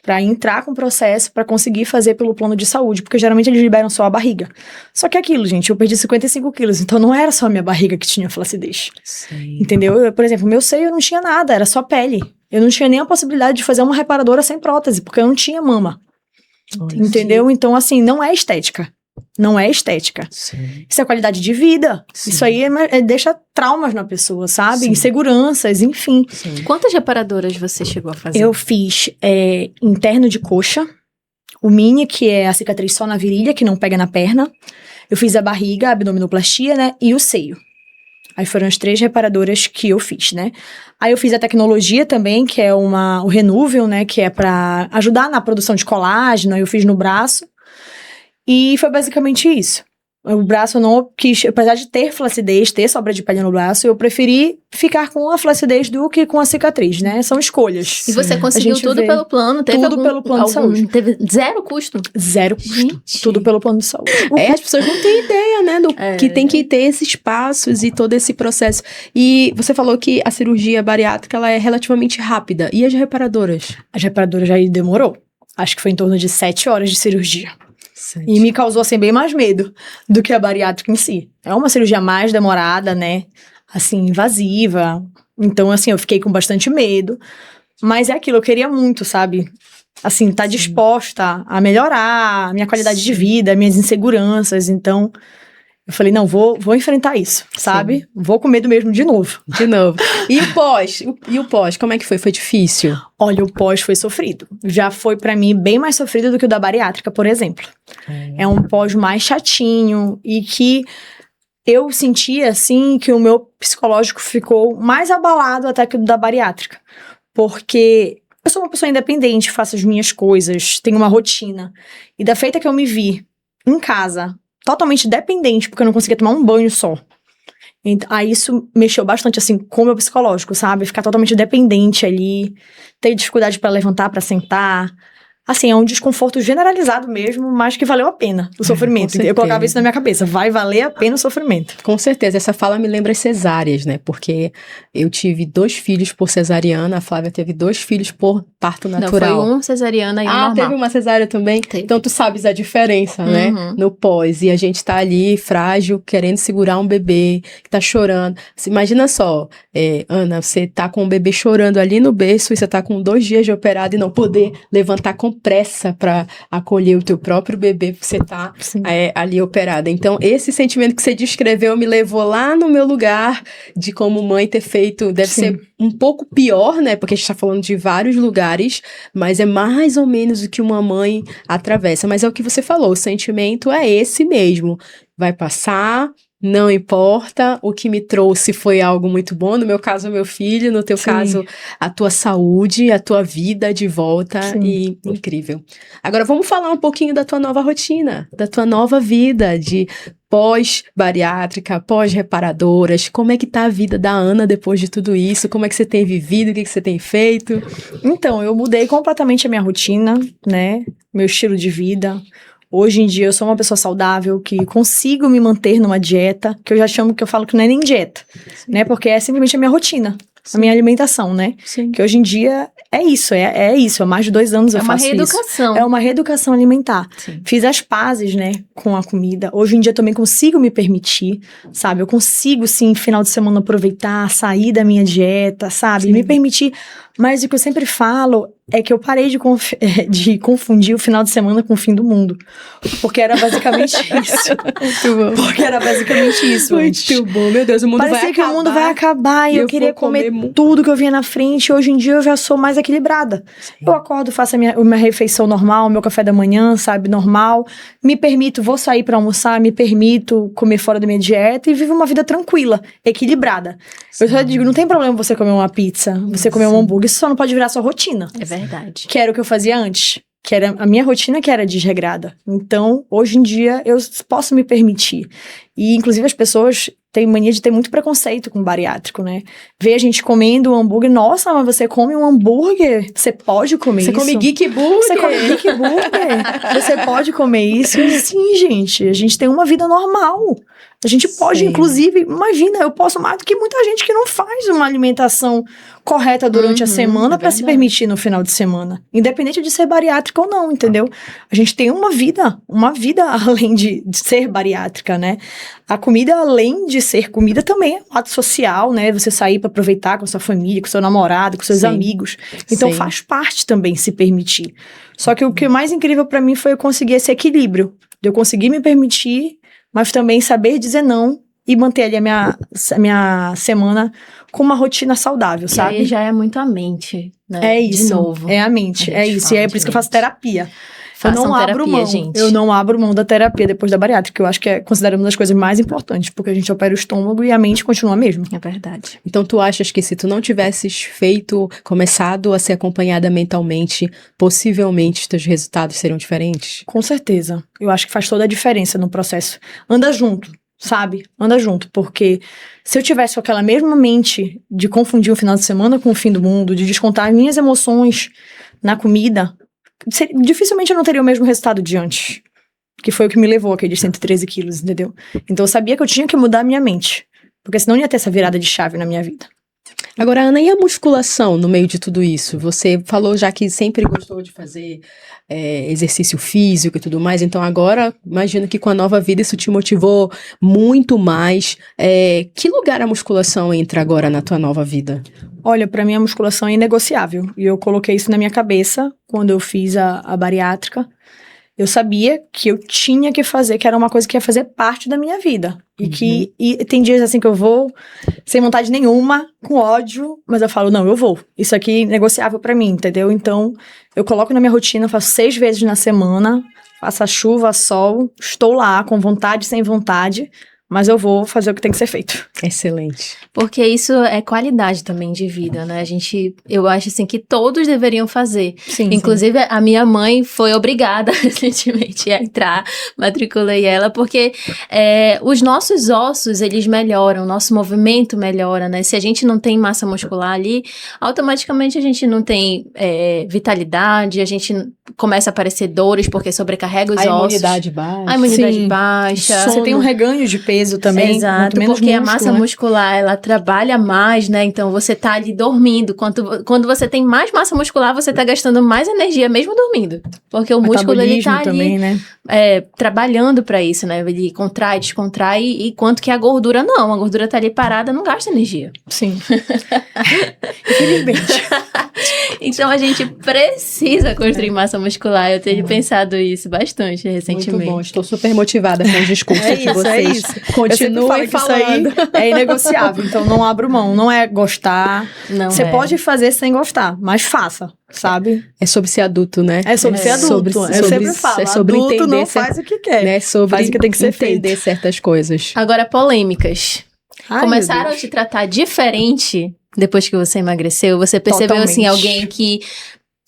para entrar com o processo para conseguir fazer pelo plano de saúde, porque geralmente eles liberam só a barriga. Só que aquilo, gente, eu perdi 55 quilos, então não era só a minha barriga que tinha flacidez. Sim. Entendeu? Por exemplo, meu seio não tinha nada, era só pele. Eu não tinha nem a possibilidade de fazer uma reparadora sem prótese, porque eu não tinha mama. Entendeu? Sim. Então, assim, não é estética. Não é estética. Sim. Isso é qualidade de vida. Sim. Isso aí deixa traumas na pessoa, sabe? Sim. Inseguranças, enfim. Sim. Quantas reparadoras você chegou a fazer? Eu fiz interno de coxa, o mini, que é a cicatriz só na virilha, que não pega na perna. Eu fiz a barriga, a abdominoplastia, né? E o seio. Aí foram as 3 reparadoras que eu fiz, né? Aí eu fiz a tecnologia também, que é o Renúvel, né? Que é pra ajudar na produção de colágeno, aí eu fiz no braço. E foi basicamente isso. O braço eu não quis, apesar de ter flacidez, ter sobra de pele no braço, eu preferi ficar com a flacidez do que com a cicatriz, né? São escolhas. E você conseguiu tudo pelo plano? Teve tudo pelo plano de saúde. Teve zero custo? Zero custo. Gente. Tudo pelo plano de saúde. As pessoas não têm ideia, né? Que tem que ter esses passos e todo esse processo. E você falou que a cirurgia bariátrica, ela é relativamente rápida. E as reparadoras? As reparadoras já demorou. Acho que foi em torno de 7 horas de cirurgia. E me causou, assim, bem mais medo do que a bariátrica em si. É uma cirurgia mais demorada, né? Assim, invasiva. Então, assim, eu fiquei com bastante medo. Mas é aquilo, eu queria muito, sabe? Assim, tá disposta a melhorar a minha qualidade de vida, minhas inseguranças. Então, eu falei, não, vou enfrentar isso, sabe? Sim. Vou com medo mesmo de novo. De novo. E o pós? E o pós, como é que foi? Foi difícil? Olha, o pós foi sofrido. Já foi pra mim bem mais sofrido do que o da bariátrica, por exemplo. É um pós mais chatinho e que eu senti, assim, que o meu psicológico ficou mais abalado até que o da bariátrica. Porque eu sou uma pessoa independente, faço as minhas coisas, tenho uma rotina. E da feita que eu me vi em casa, totalmente dependente, porque eu não conseguia tomar um banho só. Aí isso mexeu bastante, assim, com o meu psicológico, sabe? Ficar totalmente dependente ali, ter dificuldade pra levantar, pra sentar. Assim, é um desconforto generalizado mesmo, mas que valeu a pena o sofrimento. Eu colocava isso na minha cabeça, vai valer a pena o sofrimento. Com certeza, essa fala me lembra as cesáreas, né? Porque eu tive 2 filhos por cesariana, a Flávia teve 2 filhos por parto natural. Não, foi um cesariana e um normal. Teve uma cesárea também? Teve. Então tu sabes a diferença, né? No pós. E a gente tá ali, frágil, querendo segurar um bebê que tá chorando. Imagina só, Ana, você tá com um bebê chorando ali no berço e você tá com 2 dias de operado e não poder levantar com pressa para acolher o teu próprio bebê, porque você tá ali operada. Então, esse sentimento que você descreveu me levou lá no meu lugar de como mãe ter feito, deve ser um pouco pior, né? Porque a gente tá falando de vários lugares, mas é mais ou menos o que uma mãe atravessa. Mas é o que você falou, o sentimento é esse mesmo. Vai passar, não importa, o que me trouxe foi algo muito bom, no meu caso, meu filho, no teu caso, a tua saúde, a tua vida de volta, e incrível. Agora, vamos falar um pouquinho da tua nova rotina, da tua nova vida de pós-bariátrica, pós-reparadoras, como é que tá a vida da Ana depois de tudo isso, como é que você tem vivido, o que você tem feito? Então, eu mudei completamente a minha rotina, né, meu estilo de vida. Hoje em dia eu sou uma pessoa saudável, que consigo me manter numa dieta, que eu falo que não é nem dieta, né? Porque é simplesmente a minha rotina, a minha alimentação, né? Sim. Que hoje em dia é isso, há mais de 2 anos eu faço isso. É uma reeducação. É uma reeducação alimentar. Sim. Fiz as pazes, né, com a comida. Hoje em dia eu também consigo me permitir, sabe? Eu consigo, sim, final de semana aproveitar, sair da minha dieta, sabe? Sim. Me permitir. Mas o que eu sempre falo é que eu parei de confundir o final de semana com o fim do mundo. Porque era basicamente isso. Muito bom. Porque era basicamente isso antes. Muito bom, meu Deus, o mundo Parecia vai que acabar. o mundo vai acabar e eu queria comer tudo que eu via na frente. Hoje em dia eu já sou mais equilibrada. Sim. Eu acordo, faço a minha refeição normal, meu café da manhã, sabe, normal. Me permito, vou sair pra almoçar, me permito comer fora da minha dieta e vivo uma vida tranquila, equilibrada. Sim. Eu só digo, não tem problema você comer uma pizza, você comer um hambúrguer, isso só não pode virar sua rotina. É verdade. Que era o que eu fazia antes. Que era a minha rotina que era desregrada. Então, hoje em dia, eu posso me permitir. E, inclusive, as pessoas têm mania de ter muito preconceito com bariátrico, né? Vê a gente comendo um hambúrguer. Nossa, mas você come um hambúrguer? Você pode comer isso? Você come Geek Burger? Você come Geek Burger? Você pode comer isso? E, sim, gente. A gente tem uma vida normal. A gente pode, inclusive, imagina, eu posso mais do que muita gente que não faz uma alimentação correta durante a semana para se permitir no final de semana. Independente de ser bariátrica ou não, entendeu? A gente tem uma vida além de ser bariátrica, né? A comida, além de ser comida, também é um ato social, né? Você sair para aproveitar com a sua família, com seu namorado, com seus amigos. Então faz parte também se permitir. Só que o que é mais incrível para mim foi eu conseguir esse equilíbrio. De eu conseguir me permitir, mas também saber dizer não e manter ali a minha semana com uma rotina saudável, sabe? E aí já é muito a mente, né? É isso. De novo. É a mente, é isso. E é por isso que eu faço terapia. Eu não abro mão, gente. Eu não abro mão da terapia depois da bariátrica, que eu acho que é considerada uma das coisas mais importantes, porque a gente opera o estômago e a mente continua a mesma. É verdade. Então tu achas que se tu não tivesses começado a ser acompanhada mentalmente, possivelmente os teus resultados seriam diferentes? Com certeza. Eu acho que faz toda a diferença no processo. Anda junto, sabe? Anda junto, porque se eu tivesse com aquela mesma mente de confundir o final de semana com o fim do mundo, de descontar minhas emoções na comida, dificilmente eu não teria o mesmo resultado de antes. Que foi o que me levou àqueles 113 quilos, entendeu? Então eu sabia que eu tinha que mudar a minha mente. Porque senão não ia ter essa virada de chave na minha vida. Agora, Ana, e a musculação no meio de tudo isso? Você falou já que sempre gostou de fazer exercício físico e tudo mais, então agora, imagino que com a nova vida isso te motivou muito mais. Que lugar a musculação entra agora na tua nova vida? Olha, pra mim a musculação é inegociável. E eu coloquei isso na minha cabeça quando eu fiz a bariátrica. Eu sabia que eu tinha que fazer, que era uma coisa que ia fazer parte da minha vida. E tem dias assim que eu vou sem vontade nenhuma, com ódio, mas eu falo, não, eu vou. Isso aqui é negociável pra mim, entendeu? Então, eu coloco na minha rotina, faço 6 vezes na semana, faça chuva, sol, estou lá, com vontade, sem vontade, mas eu vou fazer o que tem que ser feito. Excelente. Porque isso é qualidade também de vida, né? Eu acho assim que todos deveriam fazer. Sim, Inclusive, a minha mãe foi obrigada recentemente a entrar, matriculei ela, porque os nossos ossos, eles melhoram, o nosso movimento melhora, né? Se a gente não tem massa muscular ali, automaticamente a gente não tem vitalidade, a gente começa a aparecer dores porque sobrecarrega os A ossos. imunidade baixa. A imunidade Sim. baixa. Você tem um reganho de peso também. Exato, quanto menos porque a músculo, massa né? muscular, ela trabalha mais, né? Então, você tá ali dormindo. Quando você tem mais massa muscular, você tá gastando mais energia mesmo dormindo. Porque o músculo, ele tá ali também, né? trabalhando pra isso, né? Ele contrai, descontrai, e quanto que a gordura não. A gordura tá ali parada, não gasta energia. Sim. Infelizmente. Então, a gente precisa construir massa muscular. Eu tenho pensado isso bastante recentemente. Muito bom, estou super motivada com os discursos de vocês. Continuem falando. Isso aí é inegociável, então não abro mão. Não é gostar. Não Você é. pode fazer sem gostar, mas faça, sabe? É sobre ser adulto, né? É sobre ser adulto. Eu sempre falo, é sobre adulto entender não faz o que quer. né? Sobre Faz o que tem que ser entender feito. certas coisas. Agora, polêmicas. Ai, Começaram meu a Deus. te tratar diferente depois que você emagreceu? Você percebeu, assim, Totalmente. alguém que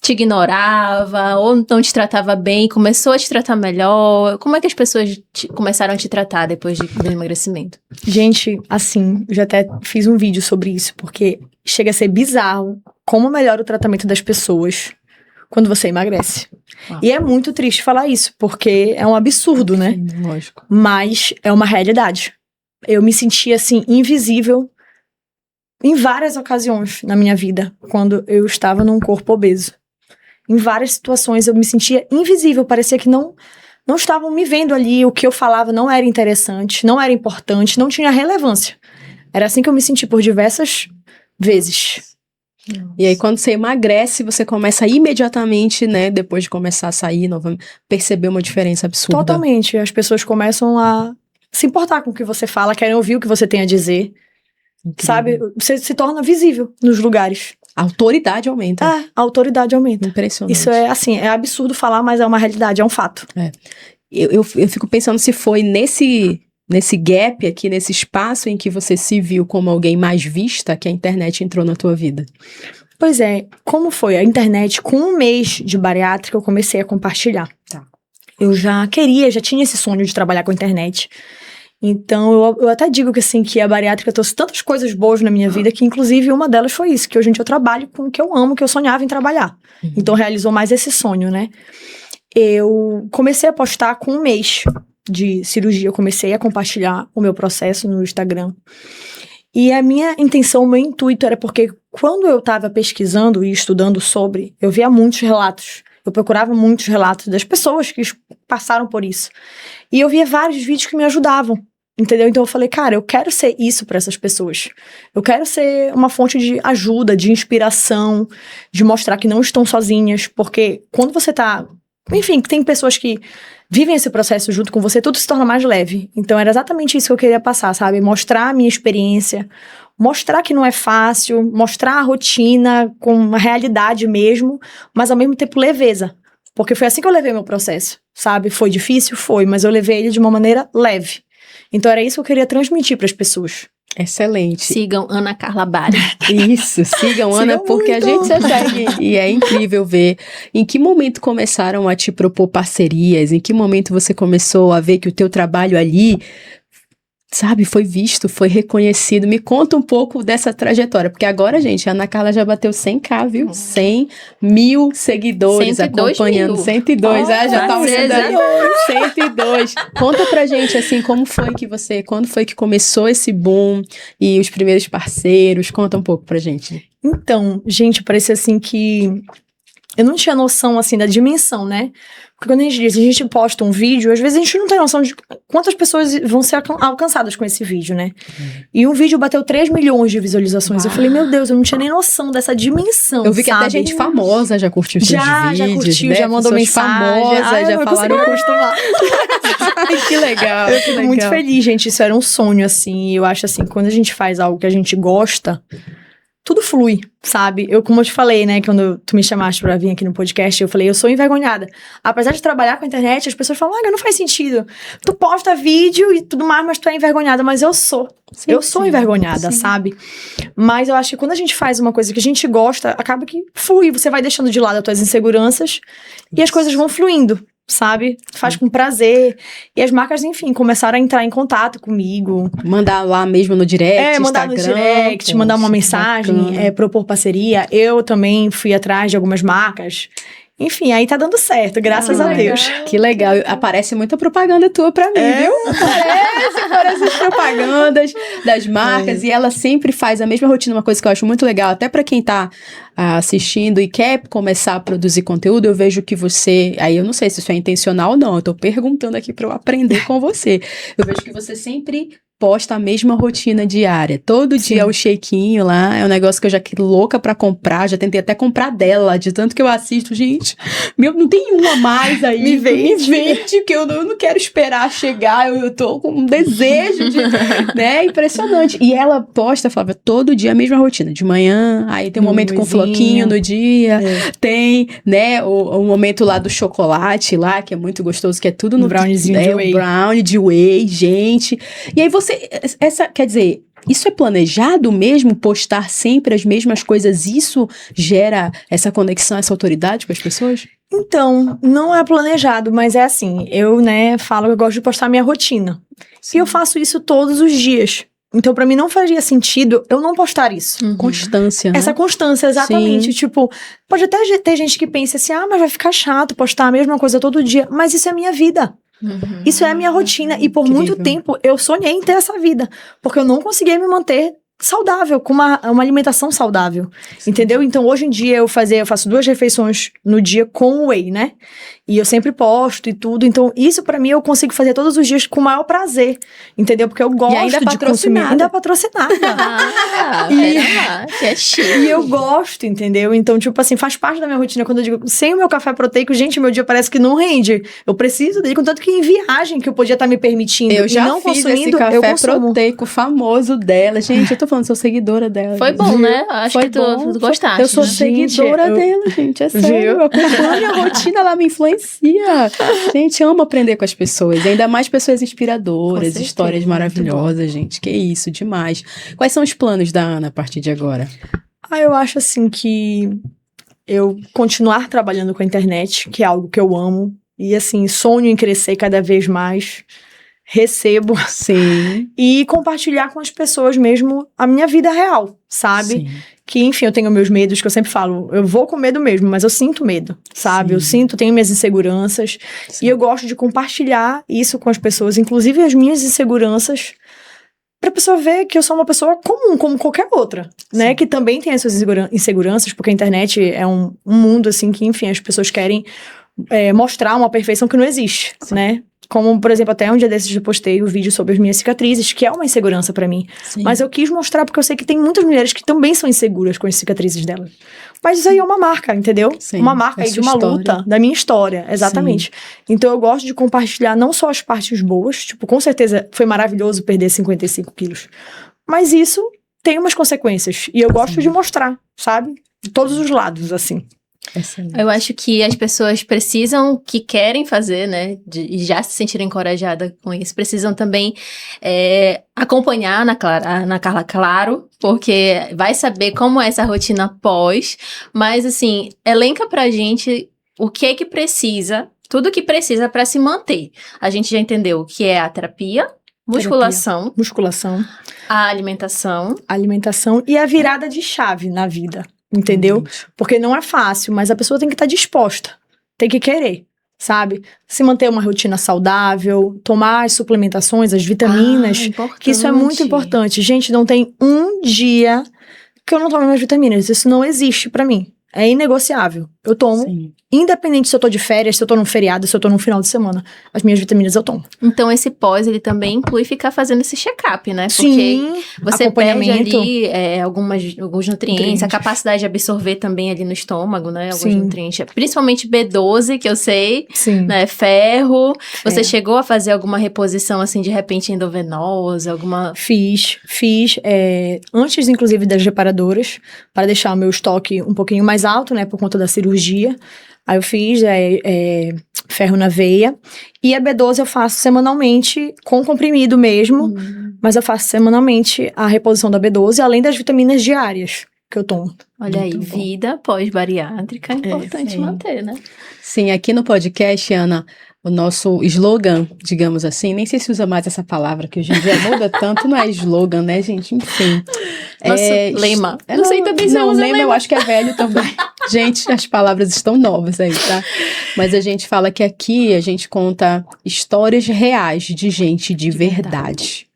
te ignorava ou não te tratava bem, começou a te tratar melhor? Como é que as pessoas começaram a te tratar depois do emagrecimento? Gente, assim, eu já até fiz um vídeo sobre isso, porque chega a ser bizarro como melhora o tratamento das pessoas quando você emagrece. Ah. E é muito triste falar isso, porque é um absurdo, né? Sim, lógico. Mas é uma realidade. Eu me sentia, assim, invisível em várias ocasiões na minha vida, quando eu estava num corpo obeso. Em várias situações eu me sentia invisível, parecia que não estavam me vendo ali, o que eu falava não era interessante, não era importante, não tinha relevância. Era assim que eu me senti por diversas vezes. E aí, quando você emagrece, você começa imediatamente, né? Depois de começar a sair novamente, perceber uma diferença absurda. Totalmente. As pessoas começam a se importar com o que você fala, querem ouvir o que você tem a dizer, Incrível. sabe? Você se torna visível nos lugares. A autoridade aumenta. A autoridade aumenta. Impressionante. Isso é, assim, é absurdo falar, mas é uma realidade, é um fato. Eu fico pensando se foi nesse gap aqui, nesse espaço em que você se viu como alguém mais vista, que a internet entrou na tua vida. Pois é, como foi? A internet, com um mês de bariátrica, eu comecei a compartilhar. Tá. Eu já tinha esse sonho de trabalhar com a internet. Então, eu até digo que, assim, que a bariátrica trouxe tantas coisas boas na minha vida, que inclusive uma delas foi isso, que hoje em dia eu trabalho com o que eu amo, que eu sonhava em trabalhar. Uhum. Então, realizou mais esse sonho, né? Eu comecei a postar com um mês de cirurgia, eu comecei a compartilhar o meu processo no Instagram. E a minha intenção, o meu intuito era porque quando eu estava pesquisando e estudando sobre, eu via muitos relatos. Eu procurava muitos relatos das pessoas que passaram por isso. E eu via vários vídeos que me ajudavam, entendeu? Então eu falei, cara, eu quero ser isso para essas pessoas. Eu quero ser uma fonte de ajuda, de inspiração, de mostrar que não estão sozinhas. Porque quando você tá... Enfim, tem pessoas que vivem esse processo junto com você, tudo se torna mais leve. Então era exatamente isso que eu queria passar, sabe? Mostrar a minha experiência, mostrar que não é fácil, mostrar a rotina com uma realidade mesmo, mas ao mesmo tempo leveza. Porque foi assim que eu levei meu processo, sabe? Foi difícil? Foi, mas eu levei ele de uma maneira leve. Então era isso que eu queria transmitir para as pessoas. Excelente. Sigam Ana Carla Bari. Isso, sigam Ana, Sigam porque a muito. gente segue. E é incrível ver em que momento começaram a te propor parcerias, em que momento você começou a ver que o teu trabalho ali, sabe, foi visto, foi reconhecido. Me conta um pouco dessa trajetória, porque agora, gente, a Ana Carla já bateu 100k, viu? 100 mil seguidores 102 acompanhando. mil. 102, já tá aumentando aí. 102. 102. Conta pra gente, assim, quando foi que começou esse boom e os primeiros parceiros? Conta um pouco pra gente. Então, gente, parecia assim que eu não tinha noção, assim, da dimensão, né? Porque quando a gente posta um vídeo, às vezes a gente não tem noção de quantas pessoas vão ser alcançadas com esse vídeo, né? E um vídeo bateu 3 milhões de visualizações. Eu falei, meu Deus, eu não tinha nem noção dessa dimensão, Eu vi que sabe? até gente famosa já curtiu seus vídeos, Já curtiu, né? já mandou Pessoas mensagem. famosas, já eu falaram consegui acostumar. Ai, que legal. Eu fico muito feliz, gente. Isso era um sonho, assim. E eu acho assim, quando a gente faz algo que a gente gosta, tudo flui, sabe? Como eu te falei, né, quando tu me chamaste pra vir aqui no podcast, eu falei, eu sou envergonhada. Apesar de trabalhar com a internet, as pessoas falam, não faz sentido. Tu posta vídeo e tudo mais, mas tu é envergonhada. Mas eu sou. Sim, eu sou envergonhada, sim. sabe? Mas eu acho que quando a gente faz uma coisa que a gente gosta, acaba que flui. Você vai deixando de lado as tuas inseguranças e as coisas vão fluindo. Sabe? Faz com prazer. E as marcas, enfim, começaram a entrar em contato comigo. Mandar lá mesmo no direct, mandar Instagram, no direct, mandar uma mensagem, propor parceria. Eu também fui atrás de algumas marcas. Enfim, aí tá dando certo, graças a Deus. Que legal. Aparece muita propaganda tua pra mim, viu? Aparece as propagandas das marcas e ela sempre faz a mesma rotina, uma coisa que eu acho muito legal, até pra quem tá assistindo e quer começar a produzir conteúdo, eu vejo que você, aí eu não sei se isso é intencional ou não, eu tô perguntando aqui pra eu aprender com você. Eu vejo que você sempre posta a mesma rotina diária. Todo dia o shakezinho lá, é um negócio que eu já fiquei louca pra comprar, já tentei até comprar dela, de tanto que eu assisto, gente, não tem uma a mais aí. Me vende, que eu não quero esperar chegar, eu tô com um desejo de, né, impressionante. E ela posta, Flávia, todo dia a mesma rotina, de manhã, aí tem um momento com floquinho no dia, tem, né, o momento lá do chocolate lá, que é muito gostoso, que é tudo no browniezinho de whey. O brownie de whey, gente. E aí quer dizer, isso é planejado mesmo, postar sempre as mesmas coisas, isso gera essa conexão, essa autoridade com as pessoas? Então, não é planejado, mas é assim, eu, né, falo que eu gosto de postar minha rotina. Sim. E eu faço isso todos os dias. Então, pra mim, não faria sentido eu não postar isso. Constância, né? Essa constância, exatamente. Sim. Tipo, pode até ter gente que pensa assim, mas vai ficar chato postar a mesma coisa todo dia. Mas isso é minha vida. Isso é a minha rotina. E por muito tempo, eu sonhei em ter essa vida. Porque eu não conseguia me manter saudável, com uma alimentação saudável. Sim. Entendeu? Então, hoje em dia, eu faço 2 refeições no dia com whey, né? E eu sempre posto e tudo. Então, isso pra mim, eu consigo fazer todos os dias com o maior prazer. Entendeu? Porque eu gosto de consumir. Ainda é patrocinada. Que é chique. E eu gosto, entendeu? Então, tipo assim, faz parte da minha rotina. Quando eu digo, sem o meu café proteico, gente, meu dia parece que não rende. Eu preciso dele, contanto que em viagem que eu podia estar me permitindo. Eu já e não fiz consumindo, esse café eu consumo. proteico famoso dela. Gente, eu tô falando, sou seguidora dela. Foi bom, né? Acho que tu gostaste. Eu sou seguidora dela, gente. É sério. Eu acompanho a rotina, ela me influencia. Gente, amo aprender com as pessoas. Ainda mais pessoas inspiradoras, histórias maravilhosas, gente. Que isso, demais. Quais são os planos da Ana a partir de agora? Eu acho assim que eu continuar trabalhando com a internet, que é algo que eu amo. E assim, sonho em crescer cada vez mais. Recebo. Sim. E compartilhar com as pessoas mesmo a minha vida real, sabe? Sim. Que, enfim, eu tenho meus medos, que eu sempre falo, eu vou com medo mesmo, mas eu sinto medo, sabe? Sim. Tenho minhas inseguranças. Sim. E eu gosto de compartilhar isso com as pessoas, inclusive as minhas inseguranças, pra pessoa ver que eu sou uma pessoa comum, como qualquer outra, né? Sim. Que também tem as suas inseguranças, porque a internet é um mundo, assim, que, enfim, as pessoas querem mostrar uma perfeição que não existe, Sim. né? Como, por exemplo, até um dia desses eu postei o vídeo sobre as minhas cicatrizes, que é uma insegurança pra mim. Sim. Mas eu quis mostrar porque eu sei que tem muitas mulheres que também são inseguras com as cicatrizes delas. Mas isso aí é uma marca, entendeu? Sim. Uma marca aí de uma luta, da minha história, exatamente. Sim. Então eu gosto de compartilhar não só as partes boas, tipo, com certeza foi maravilhoso perder 55 quilos. Mas isso tem umas consequências. E eu gosto de mostrar, sabe? De todos os lados, assim. Eu acho que as pessoas precisam, que querem fazer, né, e já se sentirem encorajadas com isso, precisam também acompanhar na Carla Claro, porque vai saber como é essa rotina pós, mas assim, elenca pra gente o que precisa, tudo que precisa pra se manter. A gente já entendeu o que é a terapia, musculação, a alimentação e a virada de chave na vida. Entendeu? Porque não é fácil, mas a pessoa tem que estar disposta, tem que querer, sabe? Se manter uma rotina saudável, tomar as suplementações, as vitaminas, que isso é muito importante. Gente, não tem um dia que eu não tome minhas vitaminas, isso não existe pra mim. É inegociável. Eu tomo, Sim. independente se eu tô de férias, se eu tô num feriado, se eu tô num final de semana. As minhas vitaminas eu tomo. Então, esse pós, ele também inclui ficar fazendo esse check-up, né? Porque Sim, você perde acompanhamento. ali alguns nutrientes, a capacidade de absorver também ali no estômago, né? Alguns Sim. nutrientes. Principalmente B12, que eu sei, Sim. né? Ferro. Você É. chegou a fazer alguma reposição, assim, de repente endovenosa, alguma... Fiz, antes, inclusive, das reparadoras, para deixar o meu estoque um pouquinho mais alto, né, por conta da cirurgia. Aí eu fiz ferro na veia. E a B12 eu faço semanalmente, com comprimido mesmo, mas eu faço semanalmente a reposição da B12, além das vitaminas diárias que eu tomo. Olha aí, Muito bom. vida pós-bariátrica é importante sim. manter, né? Sim, aqui no podcast, Ana, o nosso slogan, digamos assim, nem sei se usa mais essa palavra, que hoje em dia muda tanto, não é slogan, né, gente? Enfim. Nosso lema. Não sei também se não, usa lema eu lema. acho que é velho também. Gente, as palavras estão novas aí, tá? Mas a gente fala que aqui a gente conta histórias reais de gente de verdade.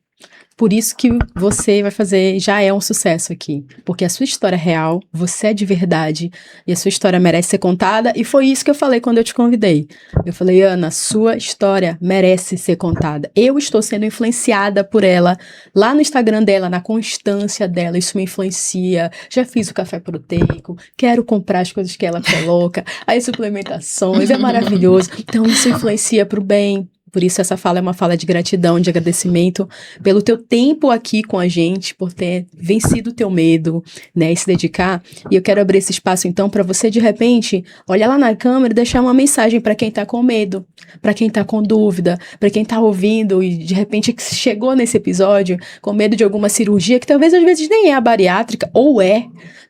Por isso que você vai fazer, já é um sucesso aqui. Porque a sua história é real, você é de verdade, e a sua história merece ser contada, e foi isso que eu falei quando eu te convidei. Eu falei, Ana, sua história merece ser contada. Eu estou sendo influenciada por ela, lá no Instagram dela, na constância dela, isso me influencia. Já fiz o café proteico, quero comprar as coisas que ela coloca, as suplementações, é maravilhoso. Então isso influencia pro bem. Por isso essa fala é uma fala de gratidão, de agradecimento pelo teu tempo aqui com a gente, por ter vencido o teu medo, né, e se dedicar. E eu quero abrir esse espaço então para você de repente olhar lá na câmera e deixar uma mensagem para quem tá com medo, para quem tá com dúvida, para quem tá ouvindo e de repente chegou nesse episódio com medo de alguma cirurgia que talvez às vezes nem é a bariátrica ou é,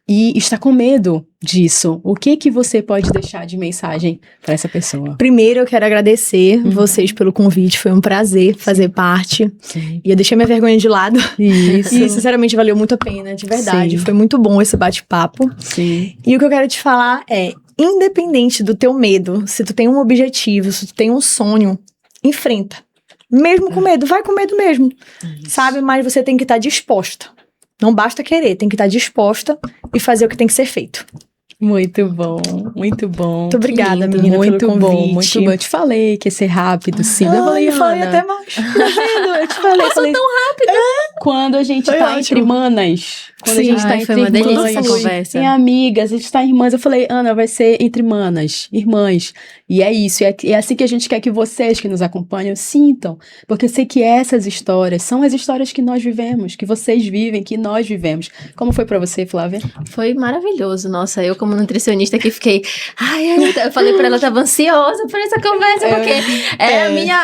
e está com medo disso. O que você pode deixar de mensagem para essa pessoa? Primeiro, eu quero agradecer vocês pelo convite. Foi um prazer fazer parte. Sim. E eu deixei minha vergonha de lado. Isso. E, sinceramente, valeu muito a pena, de verdade. Sim. Foi muito bom esse bate-papo. Sim. E o que eu quero te falar é, independente do teu medo, se tu tem um objetivo, se tu tem um sonho, enfrenta. Mesmo com medo, vai com medo mesmo. Sabe? Mas você tem que estar disposta. Não basta querer, tem que estar disposta e fazer o que tem que ser feito. Muito bom, muito bom. Muito obrigada, lindo. menina, Muito pelo bom, convite. muito bom. Eu te falei que ia ser rápido, sim. Eu falei, falei Ana, até mais. tá vendo? Eu te falei, Passou tão rápido. quando a gente Foi tá ótimo. entre manas, quando a Sim. gente tá Ai, entre foi uma delícia irmãs, essa conversa. tem amigas, a gente tá irmãs. Eu falei, Ana, vai ser entre manas, irmãs. E é isso, é assim que a gente quer que vocês que nos acompanham sintam, porque eu sei que essas histórias são as histórias que nós vivemos, que vocês vivem, que nós vivemos. Como foi pra você, Flávia? Foi maravilhoso. Nossa, eu como nutricionista que fiquei... eu falei pra ela, eu tava ansiosa por essa conversa, porque é a minha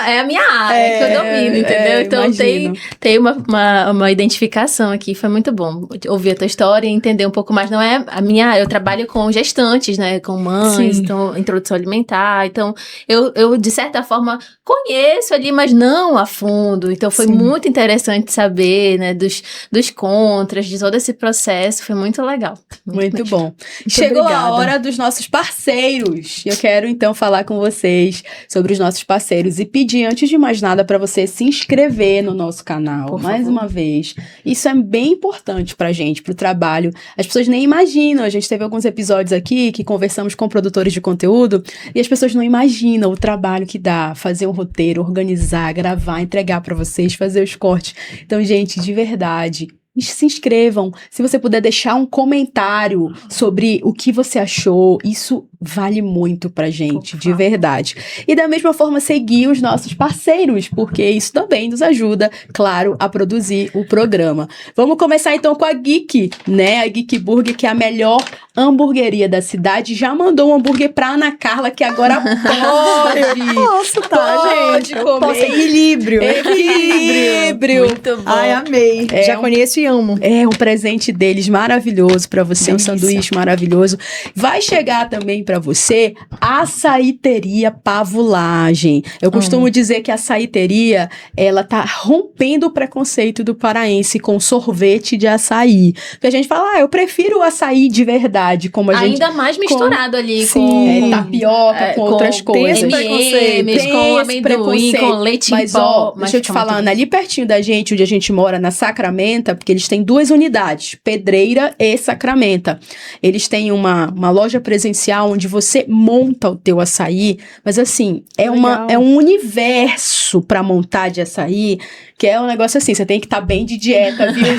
área que eu domino, entendeu? Então imagino. tem uma identificação aqui, foi muito bom ouvir a tua história e entender um pouco mais. Não é a minha... Eu trabalho com gestantes, né? Com mães, Sim. então, introdução alimentar. Então, eu, de certa forma, conheço ali, mas não a fundo. Então, foi Sim. muito interessante saber, né? Dos contras, de todo esse processo. Foi muito legal. Muito bom. Chegou obrigada. a hora dos nossos parceiros. Eu quero então falar com vocês sobre os nossos parceiros e pedir, antes de mais nada, para você se inscrever no nosso canal. Por Mais favor. uma vez. Isso é bem importante pra gente, pro trabalho. As pessoas nem imaginam. A gente teve alguns episódios aqui que conversamos com produtores de conteúdo e as pessoas não imaginam o trabalho que dá fazer um roteiro, organizar, gravar, entregar pra vocês, fazer os cortes. Então, gente, de verdade, se inscrevam. Se você puder deixar um comentário sobre o que você achou, isso vale muito pra gente, de verdade. E da mesma forma, seguir os nossos parceiros, porque isso também nos ajuda, claro, a produzir o programa. Vamos começar então com a Geek, né? A Geek Burger, que é a melhor hamburgueria da cidade. Já mandou um hambúrguer pra Ana Carla, que agora pode. Posso, tá, Pode gente? Eu comer. posso. Equilíbrio. Equilíbrio. Muito bom. Ai, amei. É Já um- conheço e amo. É um presente deles maravilhoso pra você, um Delícia. sanduíche maravilhoso. Vai chegar também pra você a açaiteria Pavulagem. Eu costumo dizer que a açaiteria, ela tá rompendo o preconceito do paraense com sorvete de açaí. Porque a gente fala, eu prefiro o açaí de verdade. verdade, como a gente... Ainda mais misturado ali Sim, tapioca, com outras coisas. M&M's, Tem com esse amendoim, preconceito. com leite Mas, em pó. deixa eu te fica muito falar, bom. ali pertinho da gente, onde a gente mora, na Sacramento, porque eles têm 2 unidades, Pedreira e Sacramento. Eles têm uma loja presencial onde você monta o teu açaí, mas assim, é um universo pra montar de açaí, que é um negócio assim, você tem que estar bem de dieta, viu?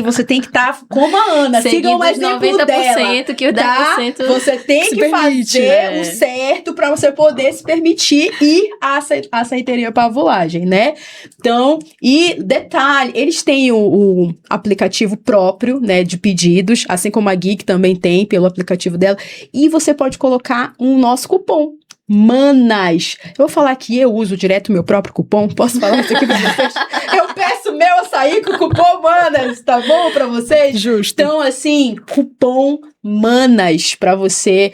Você tem que estar como a Ana, sigam o exemplo dela. Que os 10%... Você tem que fazer o certo pra você poder se permitir ir à açaiteria Pavulagem, né? Então, e detalhe, eles têm o aplicativo próprio, né, de pedidos, assim como a Geek também tem pelo aplicativo dela, e você pode colocar um nosso cupom. Manas. Eu vou falar que eu uso direto meu próprio cupom. Posso falar isso aqui pra vocês? Eu peço meu açaí com o cupom Manas, tá bom pra vocês? Justo. Então, assim, cupom Manas pra você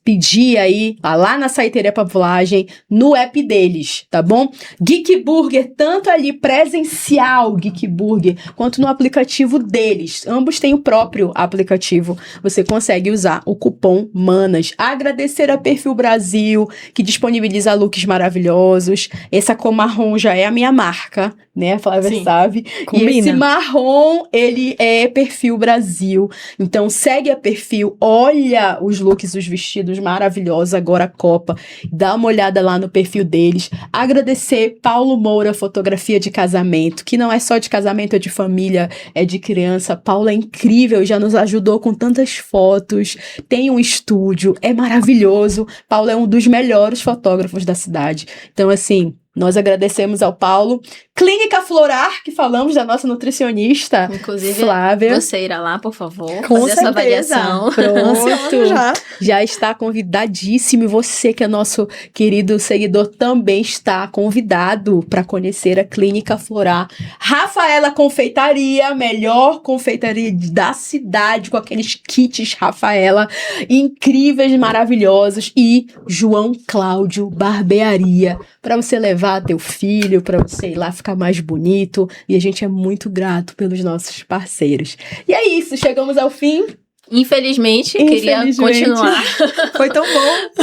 pedir aí lá na Açaiteria Pavulagem, no app deles, tá bom? Geek Burger, tanto ali presencial Geek Burger, quanto no aplicativo deles. Ambos têm o próprio aplicativo. Você consegue usar o cupom Manas. Agradecer a Perfil Brasil, que disponibiliza looks maravilhosos. Essa cor marrom já é a minha marca, né? A Flávia sabe. Combina. E esse marrom, ele é Perfil Brasil. Então, segue a Perfil, olha os looks, os vestidos maravilhosos, agora a Copa. Dá uma olhada lá no perfil deles. Agradecer Paulo Moura, fotografia de casamento, que não é só de casamento, é de família, é de criança. Paulo é incrível, já nos ajudou com tantas fotos. Tem um estúdio, é maravilhoso. Paulo é um dos melhores fotógrafos da cidade. Então, assim, nós agradecemos ao Paulo. Clínica Florar, que falamos da nossa nutricionista, inclusive, Flávia. você irá lá, por favor, Com fazer essa avaliação. Pronto. Já está convidadíssimo. E você, que é nosso querido seguidor, também está convidado para conhecer a Clínica Florar. Rafaela Confeitaria, melhor confeitaria da cidade, com aqueles kits Rafaela, incríveis, maravilhosos. E João Cláudio Barbearia, para você levar teu filho, para você ir lá ficar mais bonito, e a gente é muito grato pelos nossos parceiros. E é isso, chegamos ao fim. Infelizmente, queria continuar. Foi tão bom.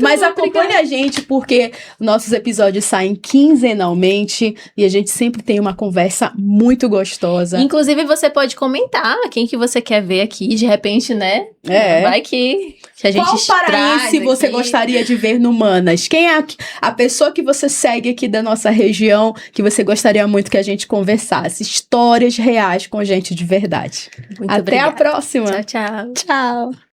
Mas acompanhe a gente, porque nossos episódios saem quinzenalmente e a gente sempre tem uma conversa muito gostosa. Inclusive, você pode comentar quem que você quer ver aqui, de repente, né? Vai que a gente Qual paraense você gostaria de ver no Manas? Quem é a pessoa que você segue aqui da nossa região, que você gostaria muito que a gente conversasse? Histórias reais com gente de verdade. Muito Até obrigada. a próxima. Tchau, tchau. Tchau.